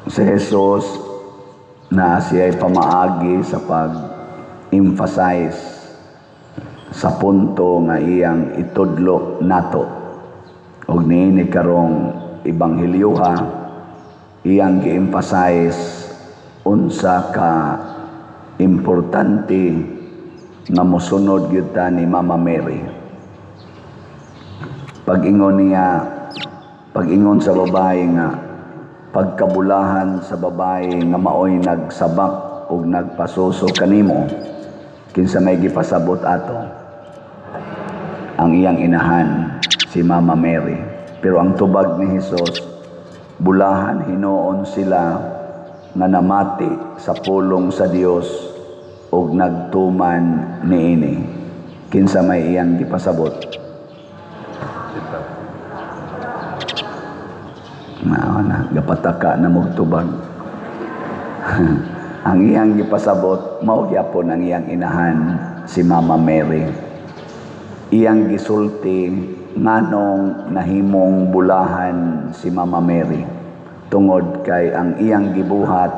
Si Jesus na siya ay pamaagi sa pag-emphasize sa punto nga iyang itudlo nato. Og niini karong ebanghelyoha, iyang gi-emphasize unsa ka importante nga mosunod gyud ta ni Mama Mary. Pag-ingon sa babae nga pagkabulahan sa babae nga maoy nagsabak ug nagpasuso kanimo, kinsa may gipasabot ato? Ang iyang inahan, si Mama Mary. Pero ang tubag ni Jesus, bulahan hinuon sila nga namati sa pulong sa Dios ug nagtuman niini. Kinsa may iyang gipasabot? Gapataka na magtubag. Ang iyang gipasabot, mao gyapon ang iyang inahan, si Mama Mary. Iyang gisulti nganong nahimong bulahan si Mama Mary. Tungod kay ang iyang gibuhat,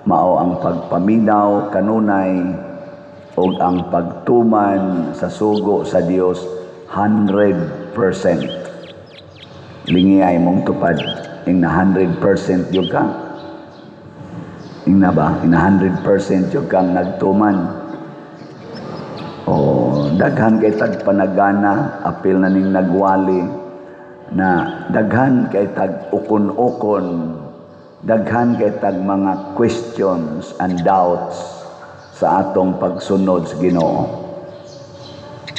mao ang pagpaminaw kanunay ug ang pagtuman sa sugo sa Dios 100%. Lingiyay mong tupad ing na 100% yung ka. Ing na ba? Ing na 100% yung kang nagtuman. O daghan kay tag panagana, apil na ning nagwali, na daghan kay tag ukon-ukon, daghan kay tag mga questions and doubts sa atong pagsunod sa Ginoo.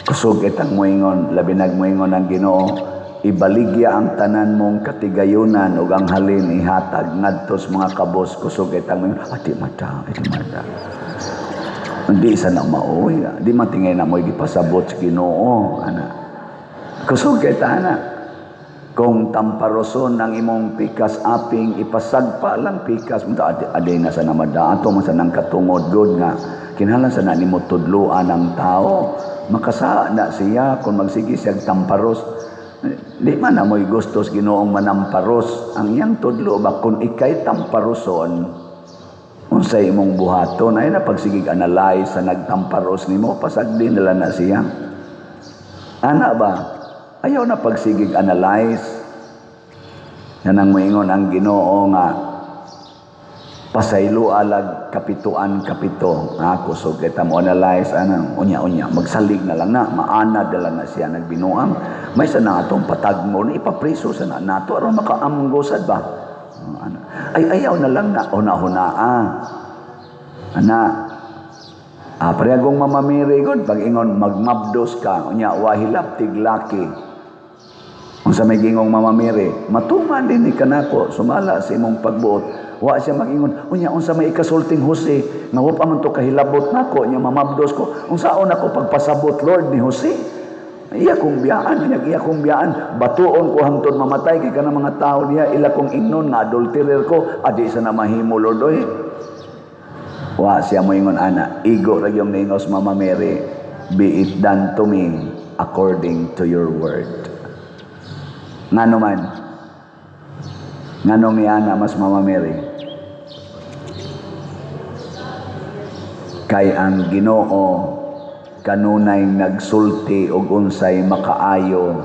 Kusog kay tag moingon, labi nagmoingon ang Ginoo, ibaligya ang tanan mong katigayunan ug ang halin ihatag ngadto sa mga kabos. Kusog kay tag moingon, ati mata. Hindi sa na maoy, di matingay na mo'y gipasabot sa Ginoo, ana. Kusog kay ta, ana. Kung tamparoson ang imong pikas aping, ipasagpa lang pikas, aday na sa namada, ato man sa nang katungod, good nga, kinahanglan sa na nimo tudluan ang tao, makasa na siya, kung magsigi siyang tamparos, di man na mo'y gustos Ginoong manamparos, ang iyang tudlo ba, kung ikay tamparoson, unsay imong buhaton, ay na pagsigig analyze sa nagtamparos nimo, pasagdi nila na siya. Ana ba? Ayaw na pagsigig analyze. Yan ang moingon ang Ginoo nga pasaylo alag kapituan-kapito. Kusog kita mo analyze, unya-unya, magsalig na lang na, maanad na lang na siya nagbinuang. May sa natong patagmo na ipapriso sa nato, aron makaamgosad ba? Ay ayaw na lang na una-hunaa. Parehagong Mama Mary gud pag ingon magmabdos ka unya wahilap tiglaki. Unsa may gingong Mama Mary, matuman din ni kanako sumala sa imong pagbuot. Wa siya magingon unya unsa may ikasulting Jose nga wa pa man to kahilabot nako nya mamabdos ko. Unsaon ako pagpasabot Lord ni Jose? Iya kong biyaan, batuon ko hangtod mamatay kay kanang mga tao niya, ila kong ingnon nga adulterer ko, adi sa na mahimo Lord oy. Wa siya mo ingon ana, igo ra yung ningos Mama Mary, be it done to me according to your word. Ngano man? Ngano ni ana mas Mama Mary? Kay ang Ginoo kanunay nagsulti og unsay makaayo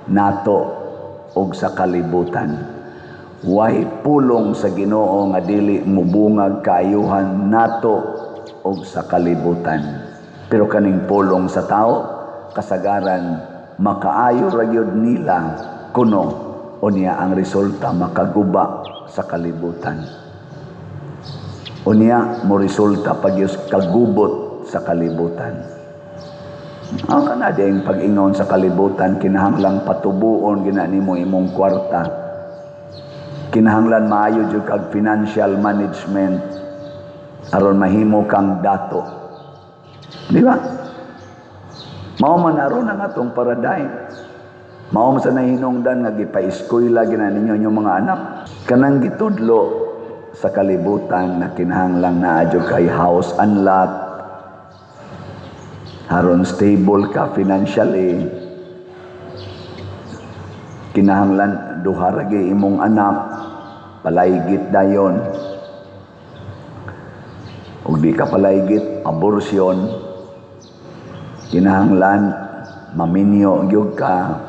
nato og sa kalibutan. Way pulong sa Ginoo nga dili mubungag kaayuhan nato og sa kalibutan. Pero kaning pulong sa tao kasagaran makaayo ra gyud nila kuno unya ang resulta makaguba sa kalibutan. Unya mo resulta pagyos kagubot sa kalibutan. Ang kanading pag-ingon sa kalibutan, kinahanglang patubuon ginani mo imong kwarta. Kinahanglan maayo jud kag financial management aron mahimo kang dato. Di ba? Mao man aron ang atong paradigm. Mao man sa nahinungdan nga gipa-eskwela ginani ninyo inyong mga anak. Kanang gitudlo sa kalibutan na kinahanglang naa jud kay house and lot, aron stable ka financially, kinahanglan duha ra gyud imong anak, palaygit dayon. Ug di ka palaygit, abortion, kinahanglan maminyo gyud ka.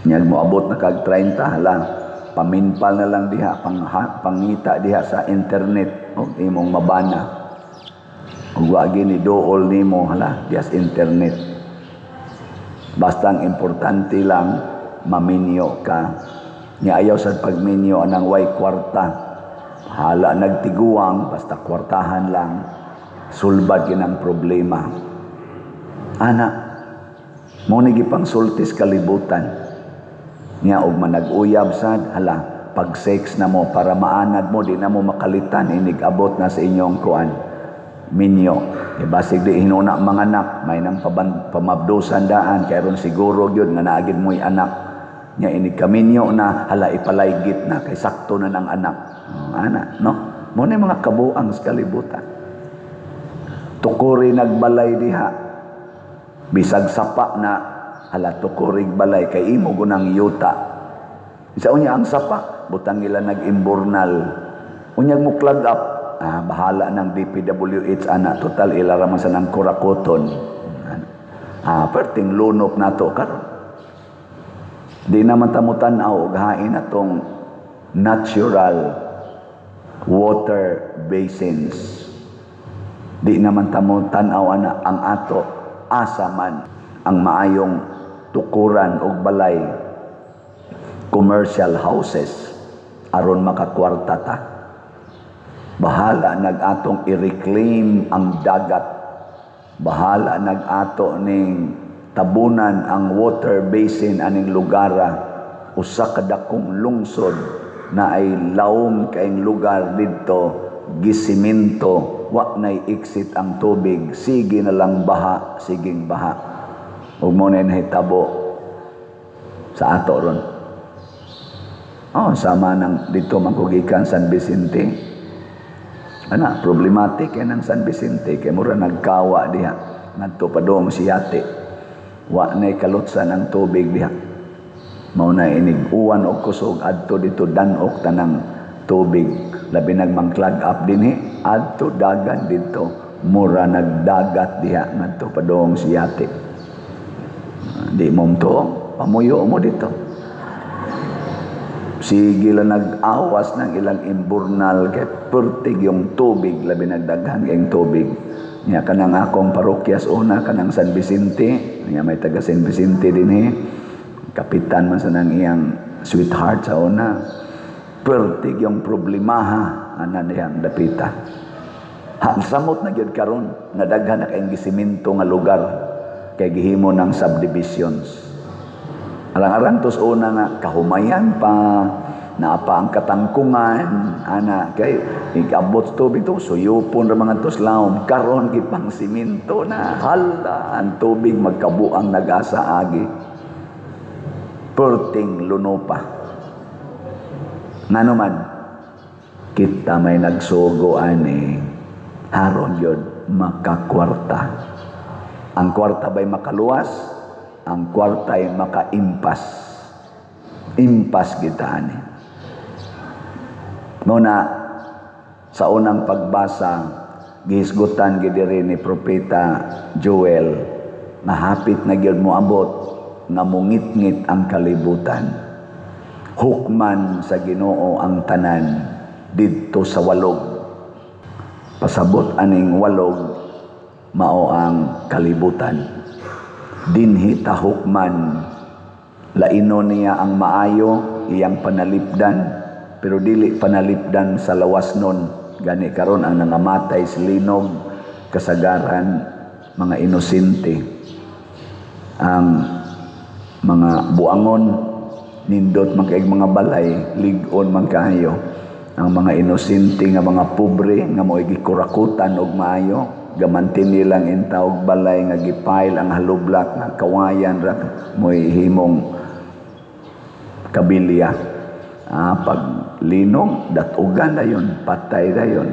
Nyag moabot na kag 30 hala, paminpal na lang diha, pangita diha sa internet ug imong mabana. Ug wa gini dool nimo hala diha sa internet. Basta ang importante lang maminyo ka. Nya ayaw sa pagminyo anang way kwarta. Hala nagtiguang basta kwartahan lang, sulbad ginang problema. Ana, mo ni gipang sultis kalibutan. Nya og manag-uyab sad, hala, pag sex na mo para maanad mo, di na mo makalitan, inig abot na sa inyong kuan. Minyo. Basig di hinuna mga anak, may nang pamabdusan daan, kaya ron siguro yun, nga naagid mo'y anak. Nya inig kaminyo na, hala ipalaygit na, kay sakto na ng anak. Ana, no? Muna mga kabuang sa kalibutan. Tukuri nagbalay diha. Bisag sapa na, hala tukurig balay, kay imo gunang yuta. Isa unya ang sapa, butang nila nag-imburnal. Unyag mo plug up, bahala ng DPWH, ana, total ilaraman sa ng kurakoton. Perting lunok na to, karon. Di naman tamutan-aw, gahain na tong natural water basins. Di naman tamutan-aw ana ang ato asaman ang maayong tukuran o balay, commercial houses, aron makakwarta ta. Bahala nag-atong i-reclaim ang dagat. Bahala nag-ato ning tabunan ang water basin aning lugara. Usa ka dakong lungsod na ay lawom kaayong lugar didto, gisiminto, wa nay exit ang tubig, sige na lang baha, siging baha. Ug mo na nahitabo sa ato ron. Sama nang dito mangkugikan San Vicente. Ana, problematic yan ang San Vicente, kay mura nagkawa diha, ngadto pa dong siyate. Wa nay kalutsan ang tubig diha. Mao na inig uwan og kusog adto dito danok tanang tubig, labi nagmang-clog up dinhi adto dagan dito, mura nagdagat diha ngadto pa dong siyate. Di mo to, pamuyo mo dito. Sige lang nag-awas ng ilang imburnal kay pertig yung tubig, labi nagdaghan kayong tubig. Nya kanang akong parokyas una, kanang San Vicente, nya may taga San Vicente din kapitan man sa nang iyang sweetheart sa una. Pertig yung problemaha, ana niyang dapita. Samot na gyud karon, nadaghan na kayong gisiminto nga lugar, kay gihimo ng subdivisions. Alang-alang tos una nga kahumayan pa, naapa ang katangkungan, ana kay ikabot tubig to, suyupon ra mga tos laom, karon gipang siminto na, hala ang tubig magkabuang nagasa agi. Perting lunopa. Ngano man, kita may nagsugo ani, haron yun makakwarta. Ang kwarta ba'y makaluwas? Ang kwarta ay makaimpas. Impas kita ani. Muna, sa unang pagbasa, gihisgutan gidiri ni Propeta Joel, na hapit na gyud mo abot, nga mungit-ngit ang kalibutan. Hukman sa Ginoo ang tanan didto sa walog. Pasabot aning walog, mao ang kalibutan. Dinhi ta hukman, laino niya ang maayo, iyang panalipdan, pero dili panalipdan sa lawas nun. Gani karon ang nangamatay sa linog, kasagaran, mga inosente. Ang mga buangon, nindot man kaayong mga balay, ligon man kaayo. Ang mga inosente nga mga pobre, nga mo'y gikurakutan og maayo, gamantin nilang intawag balay nga gipile ang halublak nga kawayan ra mo'y himong kabilya. Pag linog, datugan na yun, patay na yun.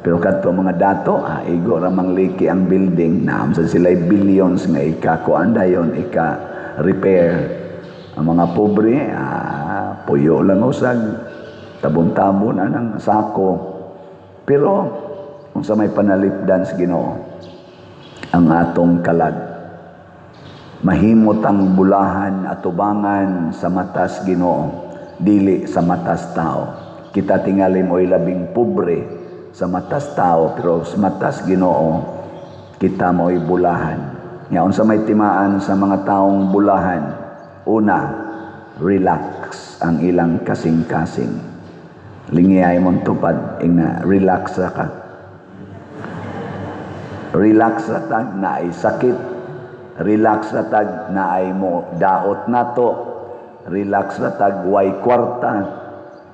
Pero kadto mga dato, igo ra mangliki ang building, naam sa sila'y billions nga ikakuan da yun, ika-repair. Ang mga pobre, puyo lang usag, tabon-tabon na ng sako. Pero kung sa may panalipdan sa Ginoo ang atong kalag, mahimot ang bulahan at tubangan sa matas Ginoo, dili sa matas tao. Kita tingali mo'y labing pobre sa matas tao, pero sa matas Ginoo kita mo'y bulahan. Ngayon sa may timaan sa mga taong bulahan, una, relax ang ilang kasing-kasing. Lingiyay mong tupad, na relax ra ka. Relax ra tag na ay sakit. Relax ra tag na ay mo daot nato. Relax ra tag way kwarta.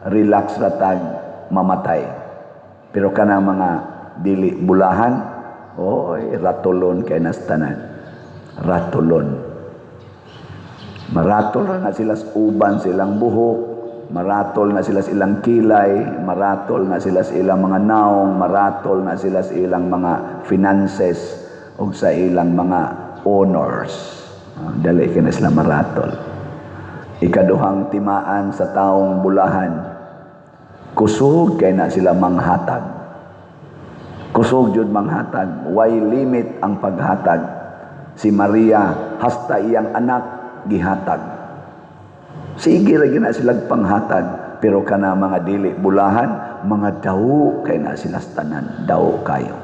Relax ra tag mamatay. Pero kanang mga dili bulahan, oy, ratulon kay nastanan. Ratulon. Maratol na sila sa uban silang buhok, maratol na sila sa ilang kilay, maratol na sila sa ilang mga naong, maratol na sila sa ilang mga finances o sa ilang mga honors. Dali ka na sila maratol. Ikaduhang timaan sa taong bulahan, kusog kay na sila manghatag. Kusog jud manghatag, way limit ang paghatag. Si Maria hasta iyang anak gihatag. Sige ra gina sila panghatag, pero kana mga dili bulahan, mga daw kay na sila tanan, daw kayo.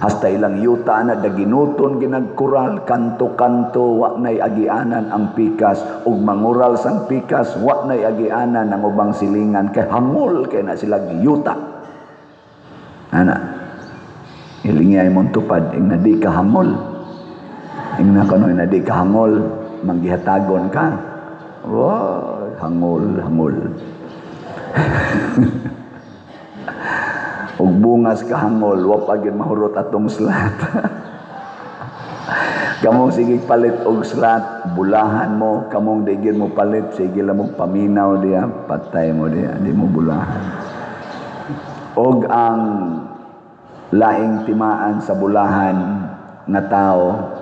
Hasta ilang yuta na daginuton ginagkural, kanto-kanto wa nay agianan ang pikas, ug mangural sang pikas wa nay agianan ang ubang silingan, kay hangol kay na sila yuta. Ana, ilingay mong tupad, ing na di ka hangol. Ing na kanoy na di ka hangol, manggihatagon ka. Wow, hangol. Ug bungas ka hangol, wa pa gyud mahurot atong slat. Kamong sige palit og slat, bulahan mo, kamong di gyud mo palit, sige lang mo paminaw diya, patay mo diya, di mo bulahan. Og ang laing timaan sa bulahan nga tao,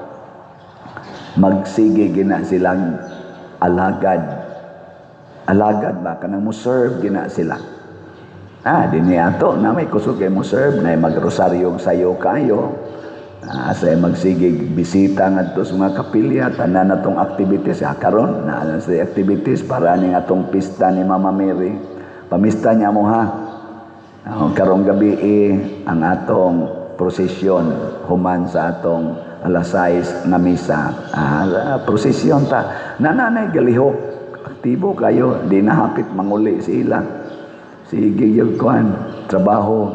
magsige gina silang alagad. Alagad ba? Kanang mo serve gina sila. Dini ato na may kusog kay mo serve, na magrosaryo sayo kayo. Asay magsigig bisita ngadto sa mga kapilya, tanan natong activities karon na sa activities para ning atong pista ni Mama Mary. Pamista niya mo ha. Karong gabi ang atong prosesyon human sa atong alas 6 na misa. Prosesyon ta. Nananay galihok, aktibo kayo, di na hapit manguli sila. Sige yung kuhan, trabaho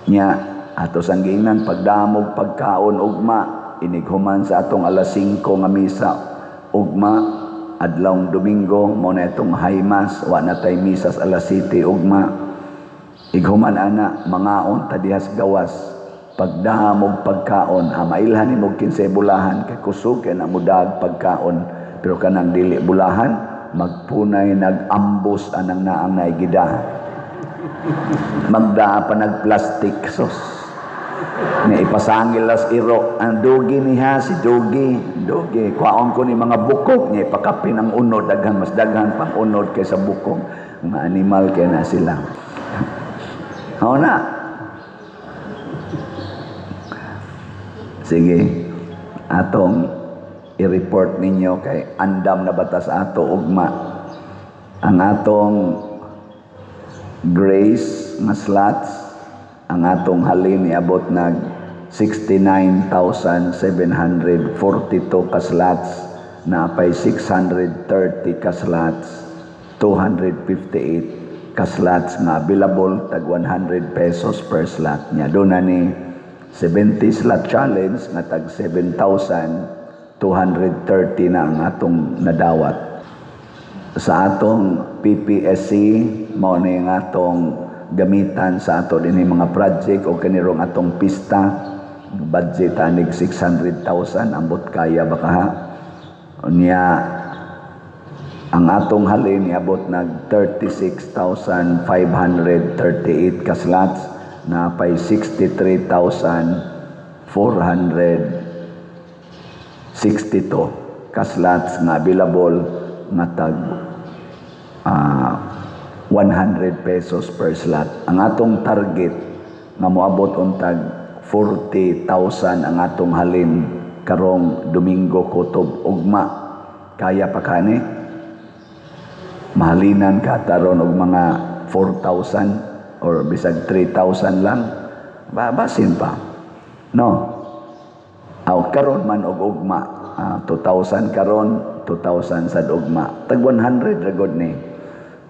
niya ato sangginan pagdamog pagkaon ugma inighuman sa atong alas 5 nga misa ugma adlawng Domingo mo na itong high mass wa na tay misa sa alas 7 ugma ighuman ana mangaon ta dihas gawas pagdamog pagkaon mailhan nimo kinsay bulahan kay kusog kay namudag pagkaon pero kanang dili bulahan magpunay nag-ambos anang naang naigida. Magdaa pa nag-plastic sos. Nga ipasangil las iro. Ang dogi niya, si dogi. Dogi. Kwaon ko ni mga bukog. Nga ipakapin ang unod. Daghan, mas daghan pang unod kaysa bukog. Mga animal kaya na sila. Hao na. Sige. Atong i-report ninyo kay andam na batas ato ugma ang atong grace nga slots ang atong halin niabot nag 69,742 ka slots na pay 630 ka slots 258 ka slots nga available tag 100 pesos per slot nya do na ni 70 slot challenge nga tag 7,230 na ang atong nadawat. Sa atong PPSC, mao ni nga atong gamitan sa ato dinhi mga project o kanirong atong pista. Budget anig 600,000 ambot kaya baka ha. Unya ang atong halin niabot nag 36,538 ka slots na pay 63,462 ka slots nga available nga tag 100 pesos per slot. Ang atong target nga moabot untag 40,000 ang atong halin karong Domingo kutob ugma. Kaya pa kani? Mahalinan ka taron og mga 4,000 or bisag 3,000 lang. Basin pa. No. Karon man og ugma. 2,000 karon, 2,000 sad ugma. Tag 100 ra gud ni.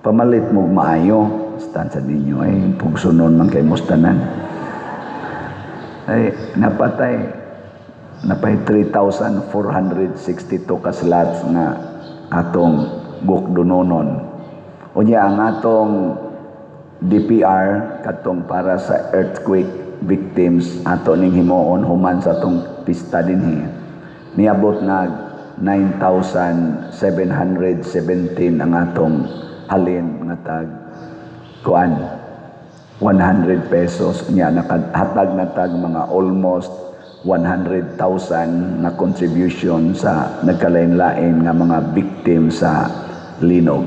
Pamalit mo maayo. Stand sa ninyo ay pugsunon man kay mustanan. Ay napay 3,462 ka slots nga atong gukdunonon. Unya ang atong DPR katong para sa earthquake victims ato ning himuon human sa atong pista dinhi niabot na 9,717 ang atong halin nga tag kuan 100 pesos nya nakahatag na tag mga almost 100,000 na contribution sa nagkalain-lain nga mga victim sa linog.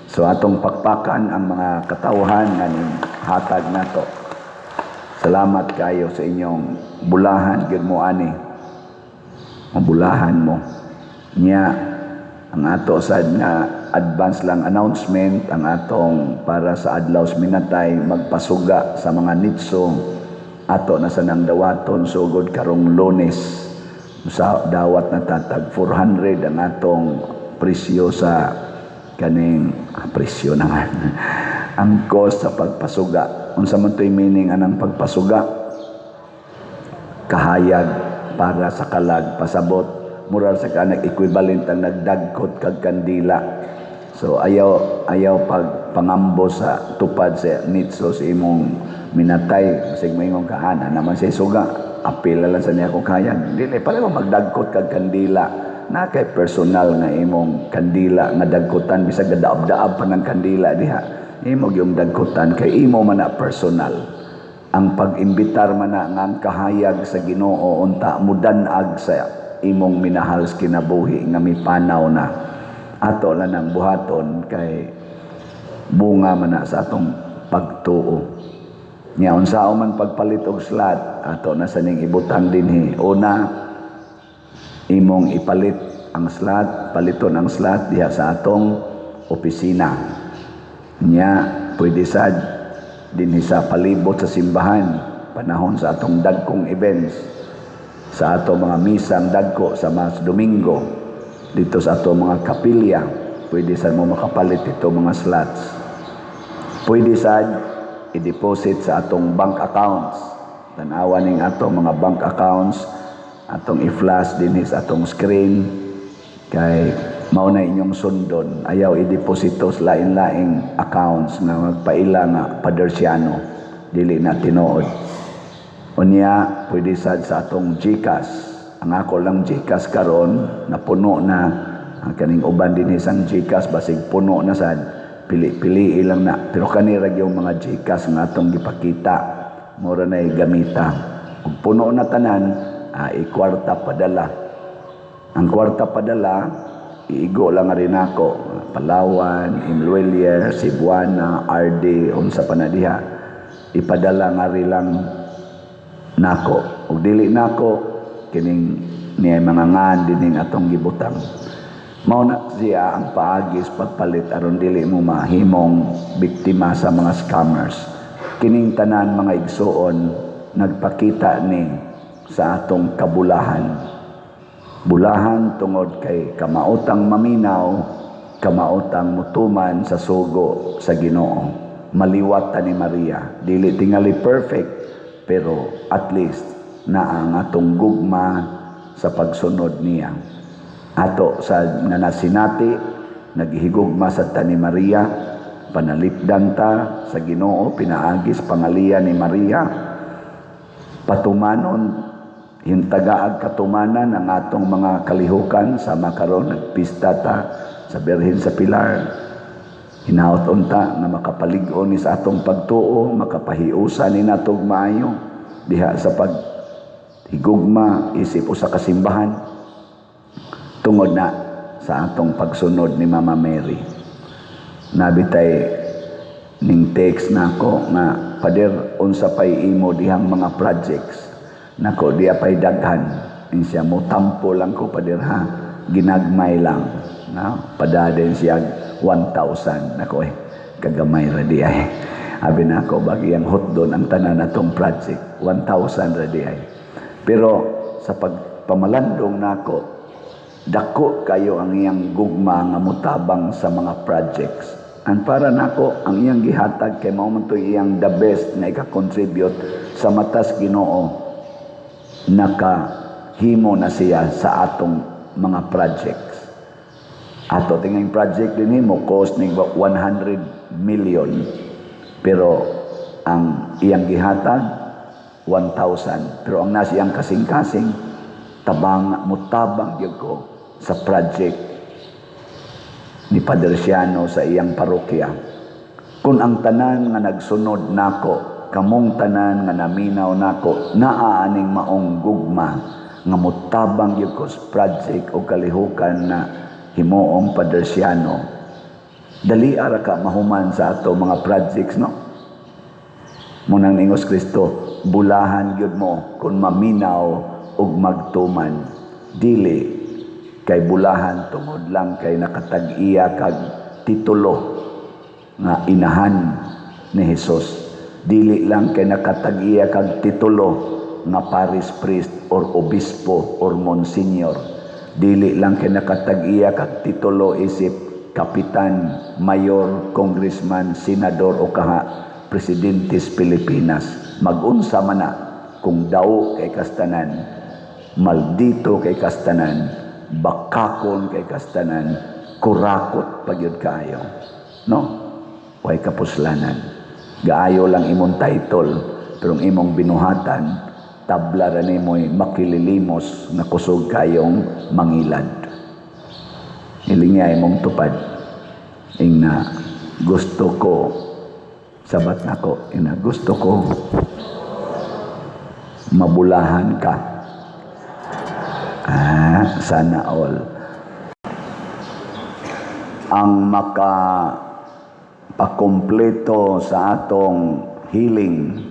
So atong pakpakan ang mga katawhan nga hatag nato. Salamat kayo sa inyong bulahan gid mo ani. Mabulahan mo. Nya ang ato sad nga advance lang announcement ang atong para sa adlaw minatay magpasuga sa mga nitso ato na sa nang dawaton sugod karong Lunes sa dawat na tatag 400 ang atong presyo sa kaning presyo naman ang cost sa pagpasuga. Unsa man toy meaning anang pagpasuga? Kahayag para sa kalag pasabot mura sa kanang equivalent ang nagdagkot kag kandila. So ayaw pag pangambo sa tupad sa nitso sa imong minatay sig moingon kaana naman say suga apil lang sa niya ko kayag dili pareho magdagkot kag kandila na kay personal nga imong kandila nga dagkotan bisag daab-daab pa ng kandila diha imo gyung dagkotan kay imo man na personal ang pag-imbitar man na nga kahayag sa Ginoo unta mudanag sa imong minahal sa kinabuhi nga mipanaw na ato lang ang buhaton kay bunga man na sa atong pagtuo. Nya unsa man pagpalit og slot ato na sa ning ibutang dinhi. Una imong ipalit ang slot, paliton ang slot diha sa atong opisina. Nya pwede sad dinhi sa palibot sa simbahan panahon sa atong dagkong events sa atong mga misang dagko sa mas Domingo dito sa atong mga kapilya pwede sad mo makapalit ito mga slots. Pwede sad i-deposit sa atong bank accounts. Tanawa ning atong mga bank accounts atong i-flash dinhi sa atong screen kay mao na inyong sundon. Ayaw i-deposito sa lain-laing accounts nga magpaila nga padersyano dili na tinuod. Unya pwede sad sa atong GCash. Ang ako lang GCash karon napuno na ang kaning uban dinhi sang GCash basig puno na sad pili-pili lang na pero kanira yung mga GCash nga atong gipakita mura na gamita ug puno na tanan i-kwarta padala ang kwarta padala iigo lang rin ako Palawan, Iloilo, Cebuana, RD unsa pa na diha ipadala nga rin lang nako ug dili nako kining niya mga ngan dining atong gibutang. Mao na siya ang paagis pagpalit aron dili mo mahimong biktima sa mga scammers. Kining tanan mga igsuon nagpakita ni sa atong kabulahan. Bulahan tungod kay kamautang maminaw, kamautang mutuman sa sugo sa Ginoo. Maliwat ta ni Maria, dili tingali perfect pero at least na ang atong gugma sa pagsunod niya. Ato sa nanasinati naghihigugma sa ta ni Maria panalipdan ta sa Ginoo pinaagis pangalian ni Maria patumanon hintagaag katumanan ang atong mga kalihukan sa makaron nagpista ta sa Birhen sa Pilar hinaot unta nga makapalig-on ni sa atong pagtuo makapahiusa ni natog maayo diha sa paghigugma isip usa ka simbahan tungod na sa atong pagsunod ni Mama Mary. Nabitay ning text nako nga pader unsa pay imo dihang mga projects nako diya pay daghan siya mo tampo lang ko pader ha ginagmay lang na padaden siya 1,000 nako kagamay ra di ay abi nako bagiyang hotdon ang tanan natong project 1,000 ra di ay pero sa pagpamalandong nako dako kayo ang iyang gugma nga mutabang sa mga projects. Ang para nako ang iyang gihatag kay mao man to iyang the best na ika-contribute sa matas Ginoo nakahimo na siya sa atong mga projects. Ato tingay project din mo cost ning 100 million pero ang iyang gihatag 1,000 pero ang nas iyang kasing-kasing mutabang gyud ko sa project ni Padre Siano sa iyang parokya. Kung ang tanan nga nagsunod nako, kamong tanan nga naminaw nako, naaaning maong gugma nga mutabang gyud ko sa project o kalihukan na himuong Padre Siano. Dali ara ka mahuman sa ato mga projects no. Munang ingos Kristo, bulahan gyud mo kung maminaw ug magtuman. Dili kay bulahan tungod lang kay nakatag-iya kag titulo nga inahan ni Hesus. Dili lang kay nakatag-iya kag titulo nga parish priest or obispo or monsignor. Dili lang kay nakatag-iya kag titulo isip kapitan, mayor, congressman, senador o kaha presidentes Pilipinas. Mag-unsa man na kung daw kay kastanan, maldito kay kastanan, bakakon kay kastanan, kurakot pagyud kayo. No? Way kapuslanan. Gaayo lang imong title, pero ang imong binuhatan, tabla ra nimoy makililimos na kusog kayong mangilad. Ilingay imong tupad. Ing na gusto ko, sabat nako, ing na gusto ko mabulahan ka. Sana all. Ang makapakumpleto sa atong healing,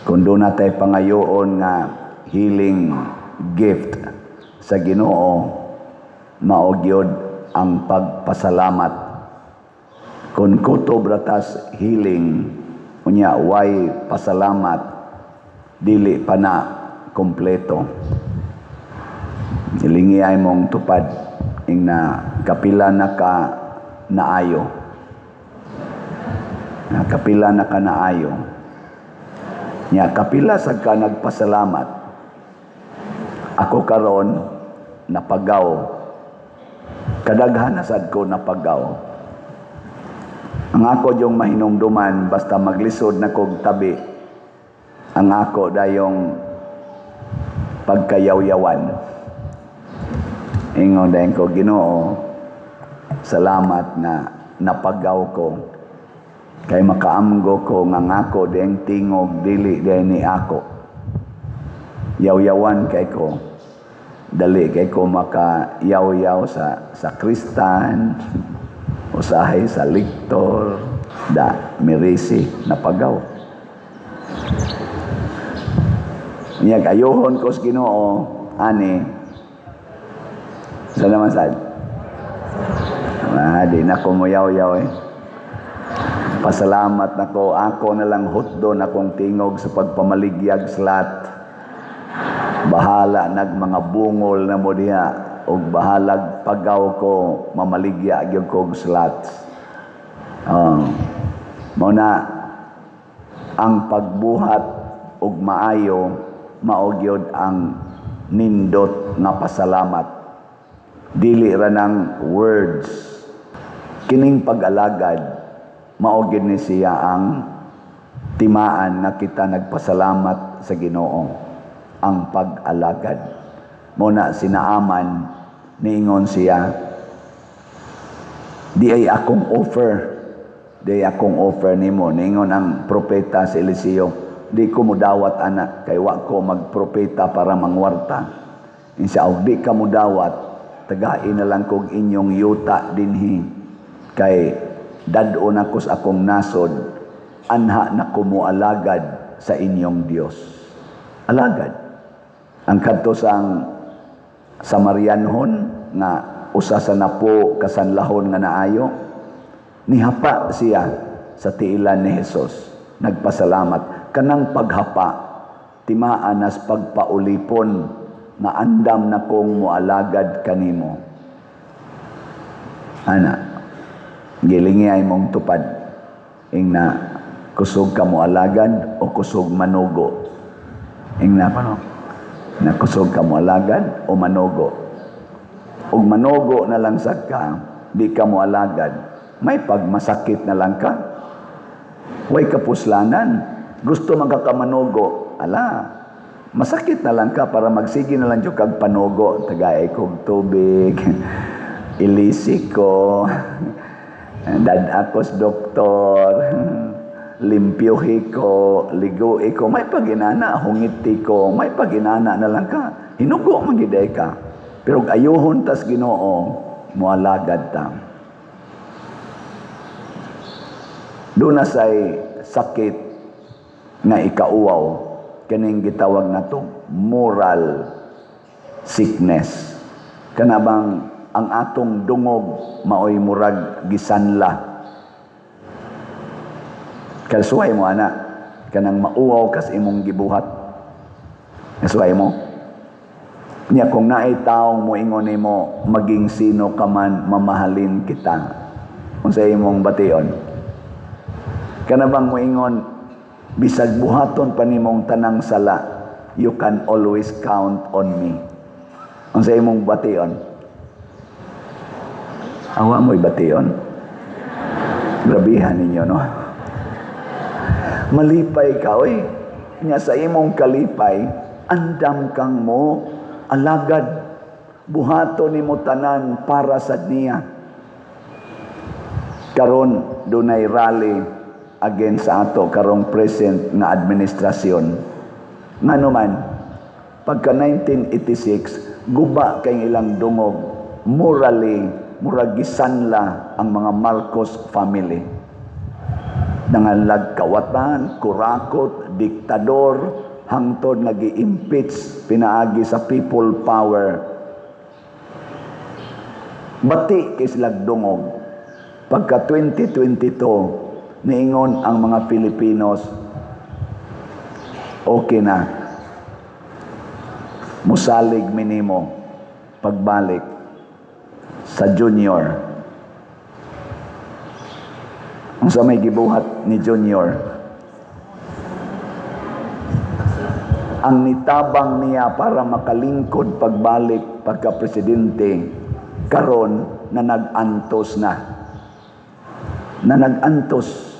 kung doon natin pangayoon nga healing gift sa Ginoo, maogyod ang pagpasalamat. Kung kutob ratas healing, unya way pasalamat, dili pa na kompleto. Ilingi ay mong tupad ing na kapila na ka naayo. Kapila na ka naayo. Nya kapila sa ka nagpasalamat. Ako karon napagaw. Kadaghan na sad ko napagaw. Ang ako yung mahinumduman basta maglisod na kog tabi. Ang ako dayong pagkayaw-yawan. Ingon dahil ko, Ginoo, salamat na napagaw ko. Kay makaamgo ko nga ngako dahil tingog dili dahil ni ako. Yaw-yawan kay ko. Dali kay ko makayaw-yaw sa Kristan, usahay sa Liktor, mirisi, napagaw. Niyag ayohon ko sa Ginoo, ani, salamat sad. Di na ko muyaw-yaw Pasalamat na ko. Ako na lang hutdon akong tingog sa pagpamaligyag slat. Bahala nag mga bungol na mo diha. O bahalag pagaw ko mamaligya yung kong slat. Muna ang pagbuhat og maayo maogyod ang nindot nga pasalamat. Dili ra ng words. Kining pag-alagad, maogid ni siya ang timaan na kita nagpasalamat sa Ginoo. Ang pag-alagad. Muna sinaaman, niingon siya, di ay akong offer. Di ay akong offer nimo. Niingon ang propeta sa Eliseo, di ko mudawat anak, kay wa ko magpropeta para mangwarta. Insya Allah, di ka mudawat, tagain na lang kong inyong yuta dinhi kay dadon ako sa akong nasod, anha na kumualagad sa inyong Dios. Alagad. Ang kadto sang Samarianhon nga usa sa napo kasanlahon nga naayo, nihapa siya sa tiilan ni Hesus. Nagpasalamat. Kanang paghapa, timaan as pagpaulipon nga andam na kong mualagad kanimo. Ana, gilingi ay mong tupad. Ing na kusog ka mualagad o kusog manugo. Ing na paano? Na kusog ka mualagad o manugo. Og manugo na lang sad ka, di ka mualagad, may pagmasakit na lang ka. Way kapuslanan. Gusto magkakamanugo, ala, masakit na lang ka para magsige na lang yung kag panugo. Tagay kog tubig, ilisi ko, dadakos doktor, limpyuhi ko, ligui ko, may paginana, hungiti ko, may paginana na lang ka. Hinugo magiday ka. Pero ayuhon tas Ginoo, mualagad ta. Doon na say sakit nga ikauwaw, kaning gitawag na to moral sickness. Kanabang ang atong dungog maoy murag gisanla. Kasuway mo ana, kanang mauwaw kas imong gibuhat. Kasuway mo. Nya kung naay taong moingon nimo maging sino ka man, mamahalin kita. Unsa imong bation? Kanabang moingon bisag buhaton pa nimong tanang sala, you can always count on me. Unsa imong bation? Awa mo'y bation. Grabihan ninyo, no? Malipay ka, oy. Nya sa imong kalipay, andam kang mo alagad, buhaton nimo tanan para sa niya. Karon dunay rally against sa ato karong present nga administrasyon. Ngano man, pagka 1986, guba kay ilang dungog, morally, murag gisanla ang mga Marcos family. Nangalag kawatan, kurakot, diktador, hangtod nag-i-impeach pinaagi sa people power. Bati kay silang dungog. Pagka 2022, niingon ang mga Pilipinos, okay na. Musalig minimo pagbalik sa junior. Ang sa may gibuhat ni junior, ang nitabang niya para makalingkod pagbalik pagka-presidente, karon na nag-antos na. Na nag-antos.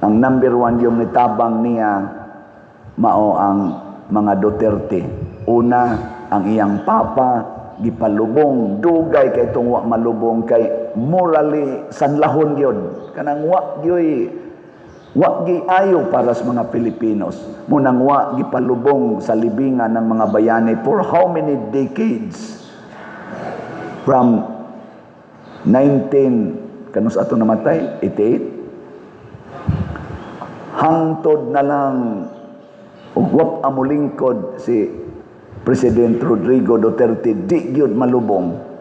Ang number one yung nitabang niya, mao ang mga Duterte. Una, ang iyang papa, gipalubong, dugay kay itong wa malubong, kay morally sanlahon yun. Kanang wa gi ayo para sa mga Pilipinos. Munang wa gipalubong sa libingan ng mga bayani for how many decades? From kanus ato namatay, 88? Hangtod na lang ugwap amulingkod si President Rodrigo Duterte, di gyud malubong.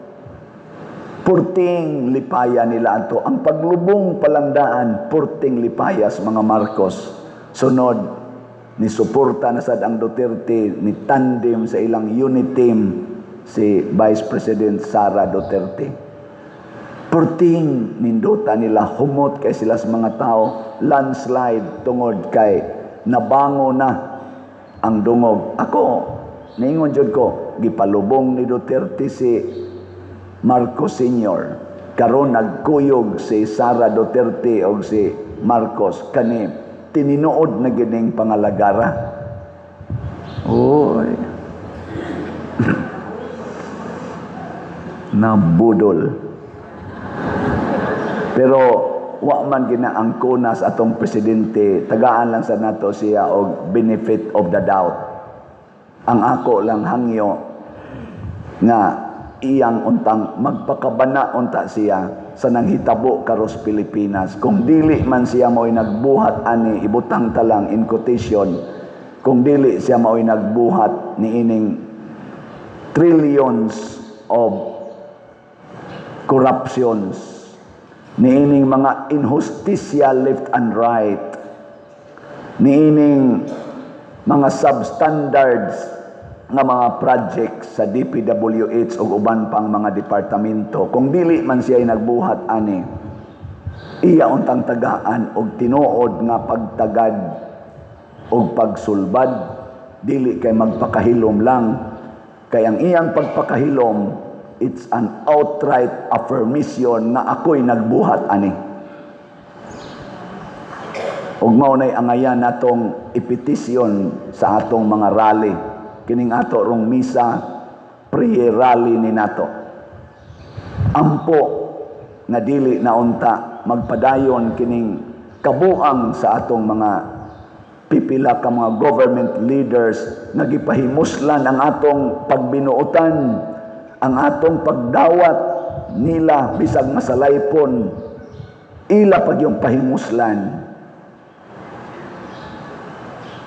Purting lipaya nila ato. Ang paglubong palandaan, purting lipayas mga Marcos. Sunod, ni suporta na sad ang Duterte, ni tandem sa ilang unit team si Vice President Sara Duterte. Purting ninduta nila, humot kay sila sa mga tao, landslide tungod kay nabango na ang dungog. Ako, niingon jud ko, gipalubong ni Duterte si Marcos Sr. Karon nagkuyog si Sara Duterte o si Marcos, kani tininuod na gining pangalagara. Oy. Nabudol. Pero wa man ginaangkona sa atong presidente, tagaan lang sa nato siya og benefit of the doubt. Ang ako lang hangyo nga iyang untang magpakabana unta siya sa nanghitabo karos Pilipinas. Kung dili man siya mo'y nagbuhat ani, ibutang talang in quotation, kung dili siya mo'y nagbuhat ni ining trillions of corruptions, niining mga inhustisya left and right, niining mga substandards nga mga projects sa DPWH o uban pang mga departamento, kung dili man siya nagbuhat ani, iya untang tagaan og tinuod nga pagtagad og pagsulbad, dili kay magpakahilom lang, kay ang iyang pagpakahilom, it's an outright affirmation na ako'y nagbuhat ani. Ug mao nay angayan natong ipetisyon sa atong mga rally, kining ato rong misa pre-rally ni nato. Ampo nga dili na unta magpadayon kining kabuang sa atong mga pipila ka mga government leaders nga gipahimuslan ang atong pagbinuotan, ang atong pagdawat nila bisag masalaypon, ila pag yung pahimuslan.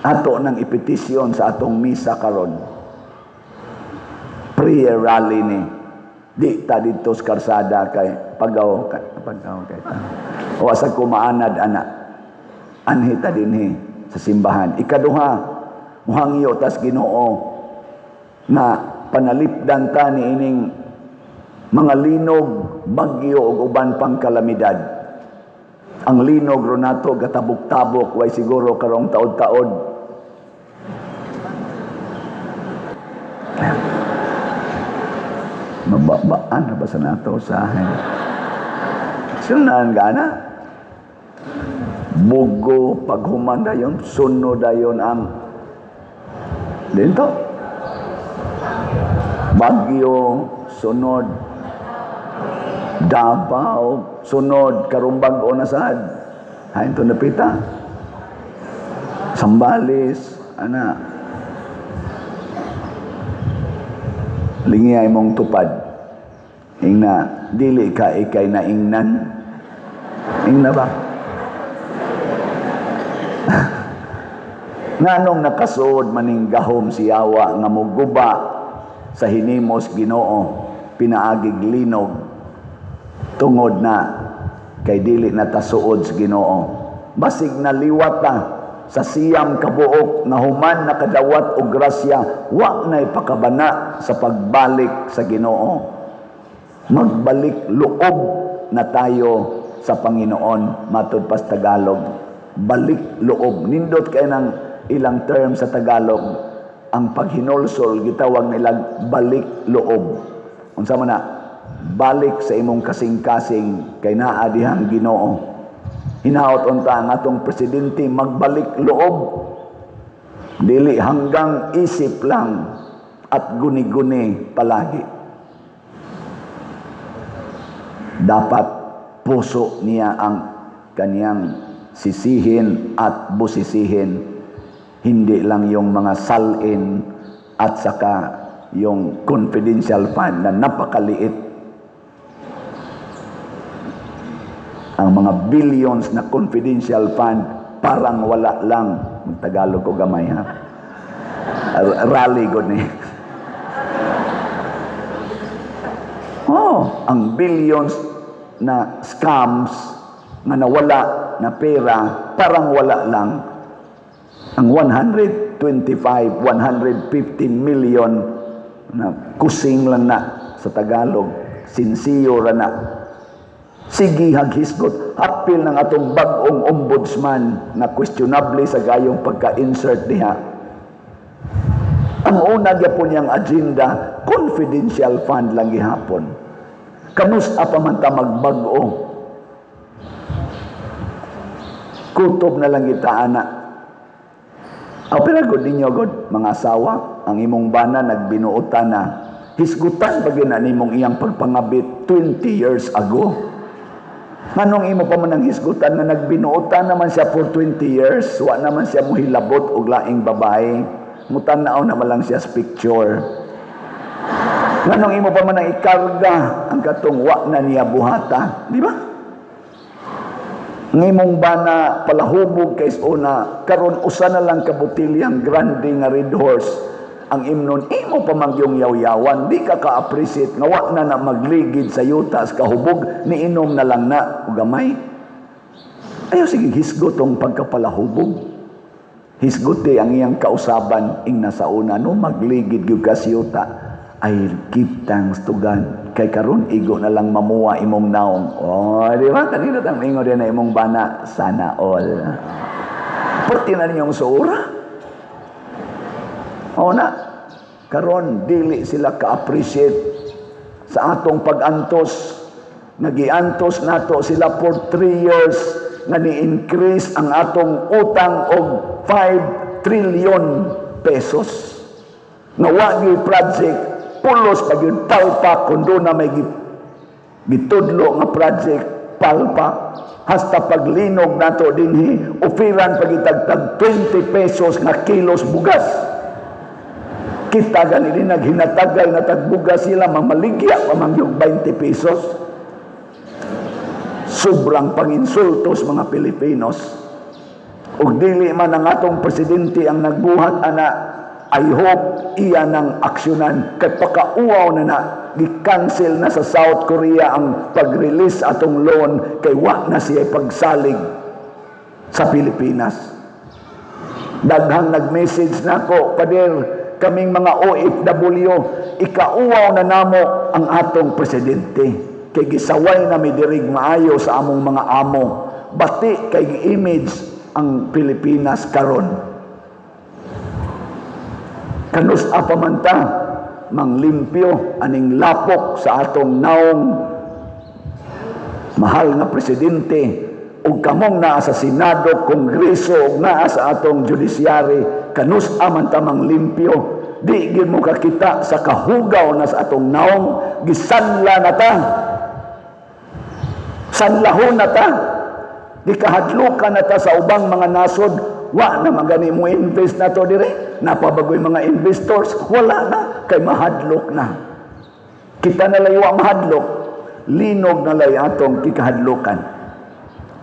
Ato nang ipetisyon sa atong misa karon, prayer rally ni, di ta dito sa karsada kay pagaw kay o sa kumaanad ana, anhi ta dinhi sa simbahan. Ikaduha, muhangyo tas Ginoo na panalipdan ta ni ining mga linog, bagyo ug uban pang kalamidad. Ang linog ro nato gatabok-tabok, way siguro karong taod-taod. Mababaan na ba sa nato sa akin? Sunan gana? Bugo, paghuman dayon, sunod dayon ang dito. Bagyo, sunod. Davao, sunod. Karumbag o nasad. Hain to napita. Sambales, ana. Lingiyay mong tupad. Ingna, dili ka ikay na ingnan. Ingna ba? Nganong nakasod maning gahom si Yawa nga muguba sa hinimos Ginoo, pinaagig linog, tungod na kay dili na tasuod sa Ginoo. Basig na liwat ta sa siyam kabuok nga human nakadawat og grasya, wa nay pakabana sa pagbalik sa Ginoo. Magbalik loob na tayo sa Panginoon, matud pas Tagalog. Balik loob. Nindot kay ng ilang term sa Tagalog, ang paghinulsol gitawag nilang balik loob. Unsa man na? Balik sa imong kasing-kasing kay naa dihang Ginoo. Hinaot unta ang atong presidente magbalik loob. Dili hanggang isip lang at guni-guni palagi. Dapat puso niya ang kaniyang sisihin at busisihin. Hindi lang yung mga salin at saka yung confidential fund na napakaliit. Ang mga billions na confidential fund parang wala lang. Tagalog ko gamay ha. Rally ko ni. Oh, ang billions na scams na nawala na pera parang wala lang. Ang 125, 115 million na kusing lang na sa Tagalog, sinsiyo ra na. Sige haghisgot, hapil ng atong bag-ong ombudsman na questionable sa gayong pagka-insert niya. Ang una gyapon niyang agenda, confidential fund lang gihapon. Kamusta pa man ta magbag-o? Kutob na lang kita ana. Pero good ninyo god, mga asawa, ang imong bana nagbinuotan na. Hisgutan bagay na nimong iyang pagpangabit 20 years ago. Manong imo pa man ang hisgutan na nagbinuotan naman siya for 20 years, wa naman siya muhilabot og laing babae. Mutanaw naman lang siya sa picture. Nganong imo pa man ang ikarga ang katong wa na niya buhata, di ba? Ngimong bana palahubog kay una karon usa na lang ka botilyang grande nga Red Horse ang imnon imo pa mangyong yaw-yawan, di ka ka-appreciate nga wa na magligid sa yuta sa kahubog ni inom na lang na ug gamay. Ayaw sige hisgot tong pagkapalahubog. Hisgote ang iyang kausaban ing nasa una no magligid gyud ka sa yuta. Ay kitang stugan kay karon igo na lang mamuwa imong naong. Oh, di ba? Kanina tang ingon din na imong bana sana all. Perti na ninyong suura. O na, karon dili sila ka-appreciate sa atong pag-antos. Nagiantos nato sila for 3 years nga ni-increase ang atong utang og 5 trillion pesos. Nga wa gyud project pulos pag yung palpa kundo na may gitudlo nga project palpa hasta paglinog nato dinhi ofiran pagitagtag 20 pesos nga kilos bugas. Kita ganili naghinatagay na tagbugas sila mamaligya pamangyong 20 pesos. Sobrang panginsultos mga Pilipinos. Ug dili man ang atong presidente ang nagbuhat ana, I hope iya ng aksyonan kay pakauaw na gi-cancel na sa South Korea ang pag-release atong loan kay wa na siya pagsalig sa Pilipinas. Daghang nag-message nako, pader kaming mga OFW, ikauaw na namo ang atong presidente kay gisaway na midirig maayo sa among mga amo, bati kay image ang Pilipinas karon. Kanus apamanta manglimpyo aning lapok sa atong naong mahal nga presidente ug kamong naa sa Senado, Kongreso ug naa sa atong judiciary. Kanus amanta manglimpyo, di gyud mo kakita sa kahugaw na sa atong naong gisanla na ta, sanlahon na ta, di kahadlukan na ta sa ubang mga nasod. Wa na magani mo invest na to dire, napabagoy mga investors, wala na kay mahadlok na. Kita na lay wa mahadlok, linog na lay atong kikahadlokan.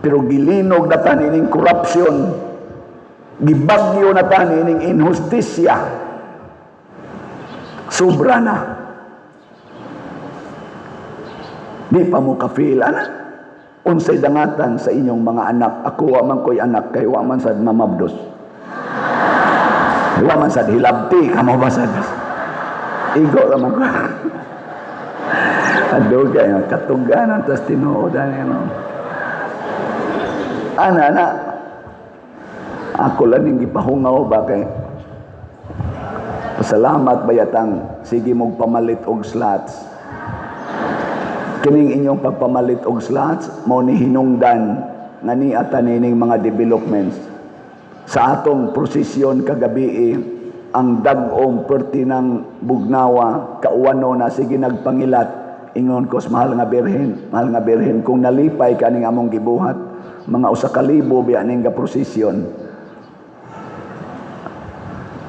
Pero gilinog na ta nining korupsyon, gibagyo na ta nining inhustisya. Sobra na. Di pa mo ka-feel ana? Unsay dangatan sa inyong mga anak. Ako wa man ko'y anak kay wa man sad mamabdos. Wa man sad hilabti kamo ba sad. Igo ra man ko. Adugay nga katuganan tas tinuodan ano. Ana ako lang ning gipahungaw ba kay pasalamat bayatang sige mong pamalit og slots. Kining inyong pagpamalit og slots mao ni hinungdan nga ni atanining mga developments sa atong prosesyon kagabi. Ang dag-ong perti ng Bugnawa kauwano na sige nagpangilat ingon ko sa mahal nga birhen kung nalipay kaning among gibuhat mga 1,000 biya ning ga prosesyon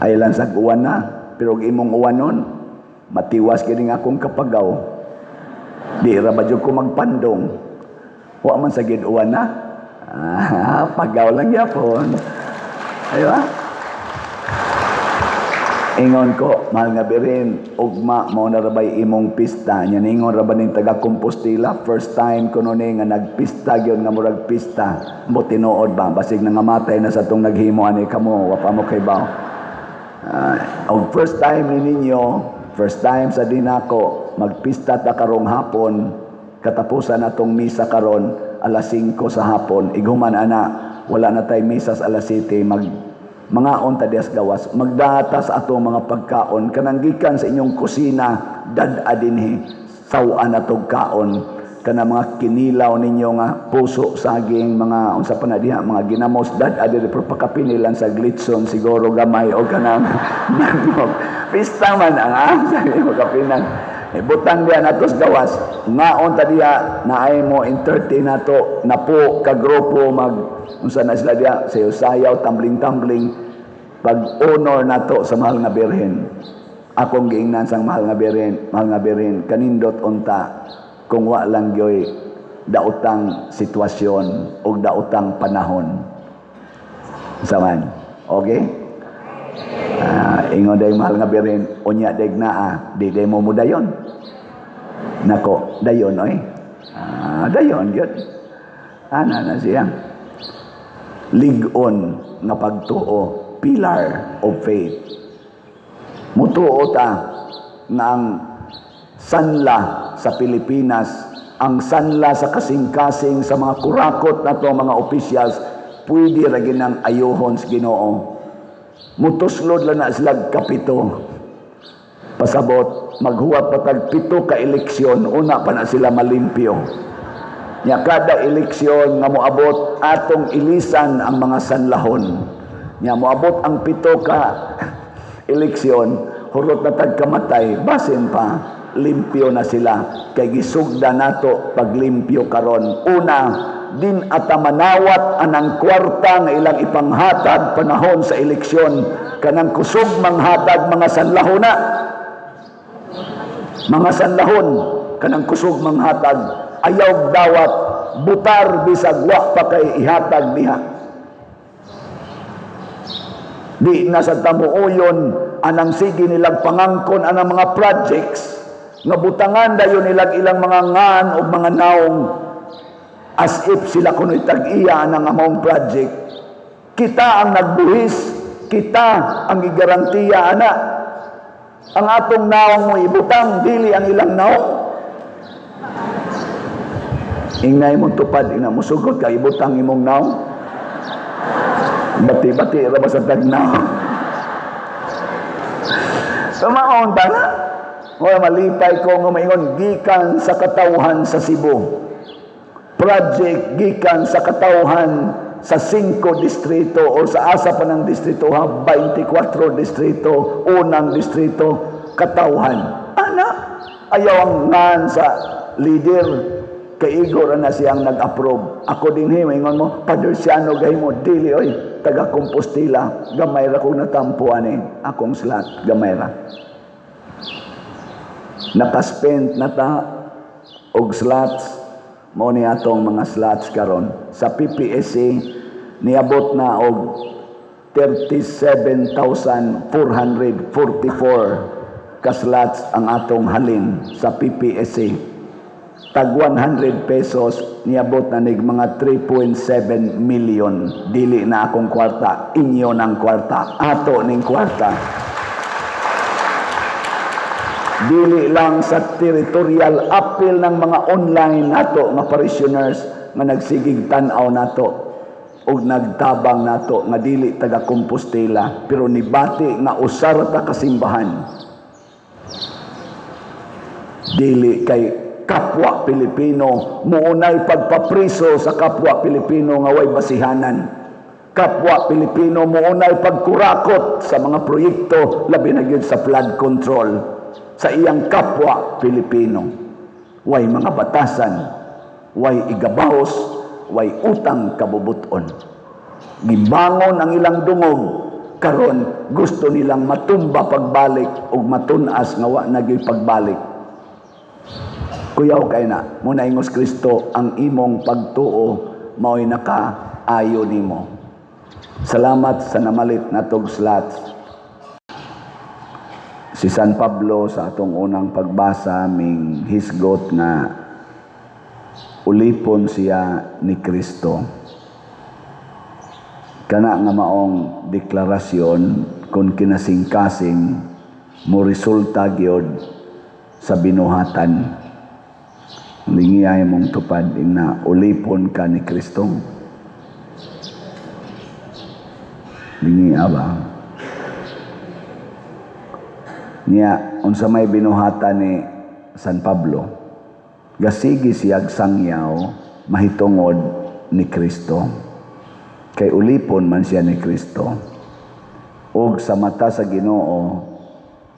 ay lang sa uwan na, pero imong uwanon matiwas kining akong kapagaw. Di ra ba ko magpandong? Wa man sa gid uwan na. Pagaw lang yapon. Ay ba? Ingon ko, mahal nga birin, ugma mo na rabay imong pista. Yan ingon ra ba ning taga Compostela, first time ko no nga nagpista gyud nga murag pista. Mo tinuod ba basig nangamatay na sa tong naghimo ani kamo, wa pa mo kay baw. Og first time ni ninyo, first time sa dinako magpista ta karong hapon, katapusan natong misa karon alas 5 sa hapon. Iguman ana, wala na tay misa sa alas 7, mga onta dias gawas, magdata sa atong mga pagkaon kanang gikan sa inyong kusina, dad-a dinhi sawan atong kaon kana mga kinilaw ninyo nga puso, saging, mga unsa pa na diha, mga ginamos, dad-a dinhi pero pakapinilan sa glitson siguro gamay o kanang manok. Pista man ang sabi mo kapinan. Butang diya natos gawas. Ngaon ta diya naay mo entertain nato na po ka grupo mag unsa na sila diya sayaw-sayaw, tumbling-tumbling pag honor nato sa mahal nga birhen. Akong giingnan sang mahal nga birin, kanindot unta kung wa lang gyoy daotang sitwasyon o daotang panahon. Saman. Okay? Ingon day mahal nga birin, unya day naa, di day mo dayon. Nako, dayon oy. Dayon gyud. Ana na siya. Ligon nga pagtuo, pillar of faith. Mutuo ta nga ang sanla sa Pilipinas, ang sanla sa kasing-kasing sa mga kurakot na to mga officials, pwede ra ginang ayuhon sa Ginoo. Mutuslod lang na sila kapito. Pasabot, maghuwat patag 7 ka eleksyon, una pa na sila malimpyo. Nya kada eleksyon nga moabot atong ilisan ang mga sanlahon. Nya moabot ang 7 ka eleksyon, hurot na tagkamatay, basin pa, limpyo na sila. Kay gisugda nato paglimpyo karon. Una, din atamanawat anang kwarta nga ilang ipanghatag panahon sa eleksyon. Kanang kusog manghatag mga sanlahona. Mga sanlahon, kanang kusog manghatag. Ayaw dawat, butar bisag wa pa kay ihatag diha. Di na sa tamuoyon anang sige nilang pangangkon anang mga projects nga butangan dayon nilang ilang mga ngan o mga naong as if sila kuno'y tag-iya anang among project. Kita ang nagbuhis, kita ang igarantiya ana. Ang atong naong mo ibutang, dili ang ilang naong. Ingay mo tupad, ina mo sugod ka ibutang imong naong. Bati-bati ra ba sa tagnaw? Sumaon ta na. Wala malipay ko nga maingon gikan sa katawhan sa Cebu. Project gikan sa katawhan sa 5 distrito o sa asa pa ng distrito ha, 24 distrito, unang distrito, katawhan. Ana, ayaw ang ngan sa leader. Kaigor na siyang nag-approve. Ako din maingon mo, Padre Siano gay mo, dili oy, taga Compostela, gamay ra kong natampuan akong slot, gamay ra. Nakaspend na ta og slots, mo ni atong mga slots karon. Sa PPSC, niabot na og 37,444 ka slots ang atong halin sa PPSC. Tag 100 pesos, niabot na nig mga 3.7 million. Dili na akong kwarta, inyo ng kwarta, ato ning kwarta. Dili lang sa territorial appeal ng mga online nato nga parishioners nga nagsigig tan-aw nato ug nagtabang nato nga dili taga Compostela pero nibati nga usar ta kasimbahan. Dili kay kapwa Pilipino, muunay pagpapriso sa kapwa Pilipino nga way basihanan. Kapwa Pilipino, muunay pagkurakot sa mga proyekto, labi na gyud sa flood control. Sa iyang kapwa Pilipino, way mga batasan, way igabahos, way utang kabubuton. Gibangon ang ilang dungog, karon gusto nilang matumba pagbalik ug matunas nga wa na gyud pagbalik. Kuyaw kay na, muna ingos Kristo, ang imong pagtuo, mao'y nakaayo nimo. Salamat sa namalit na tog slots. Si San Pablo sa atong unang pagbasa, ming hisgot na ulipon siya ni Kristo. Kana nga maong deklarasyon, kung kinasing-kasing, mo resulta gyud sa binuhatan. Lingiyay mong tupad na ulipon ka ni Kristo. Lingiya ba? Niya, unsa may binuhatan ni San Pablo, gasigi siyag sangyaw, mahitungod ni Kristo. Kay ulipon man siya ni Kristo. Ug sa mata sa Ginoo,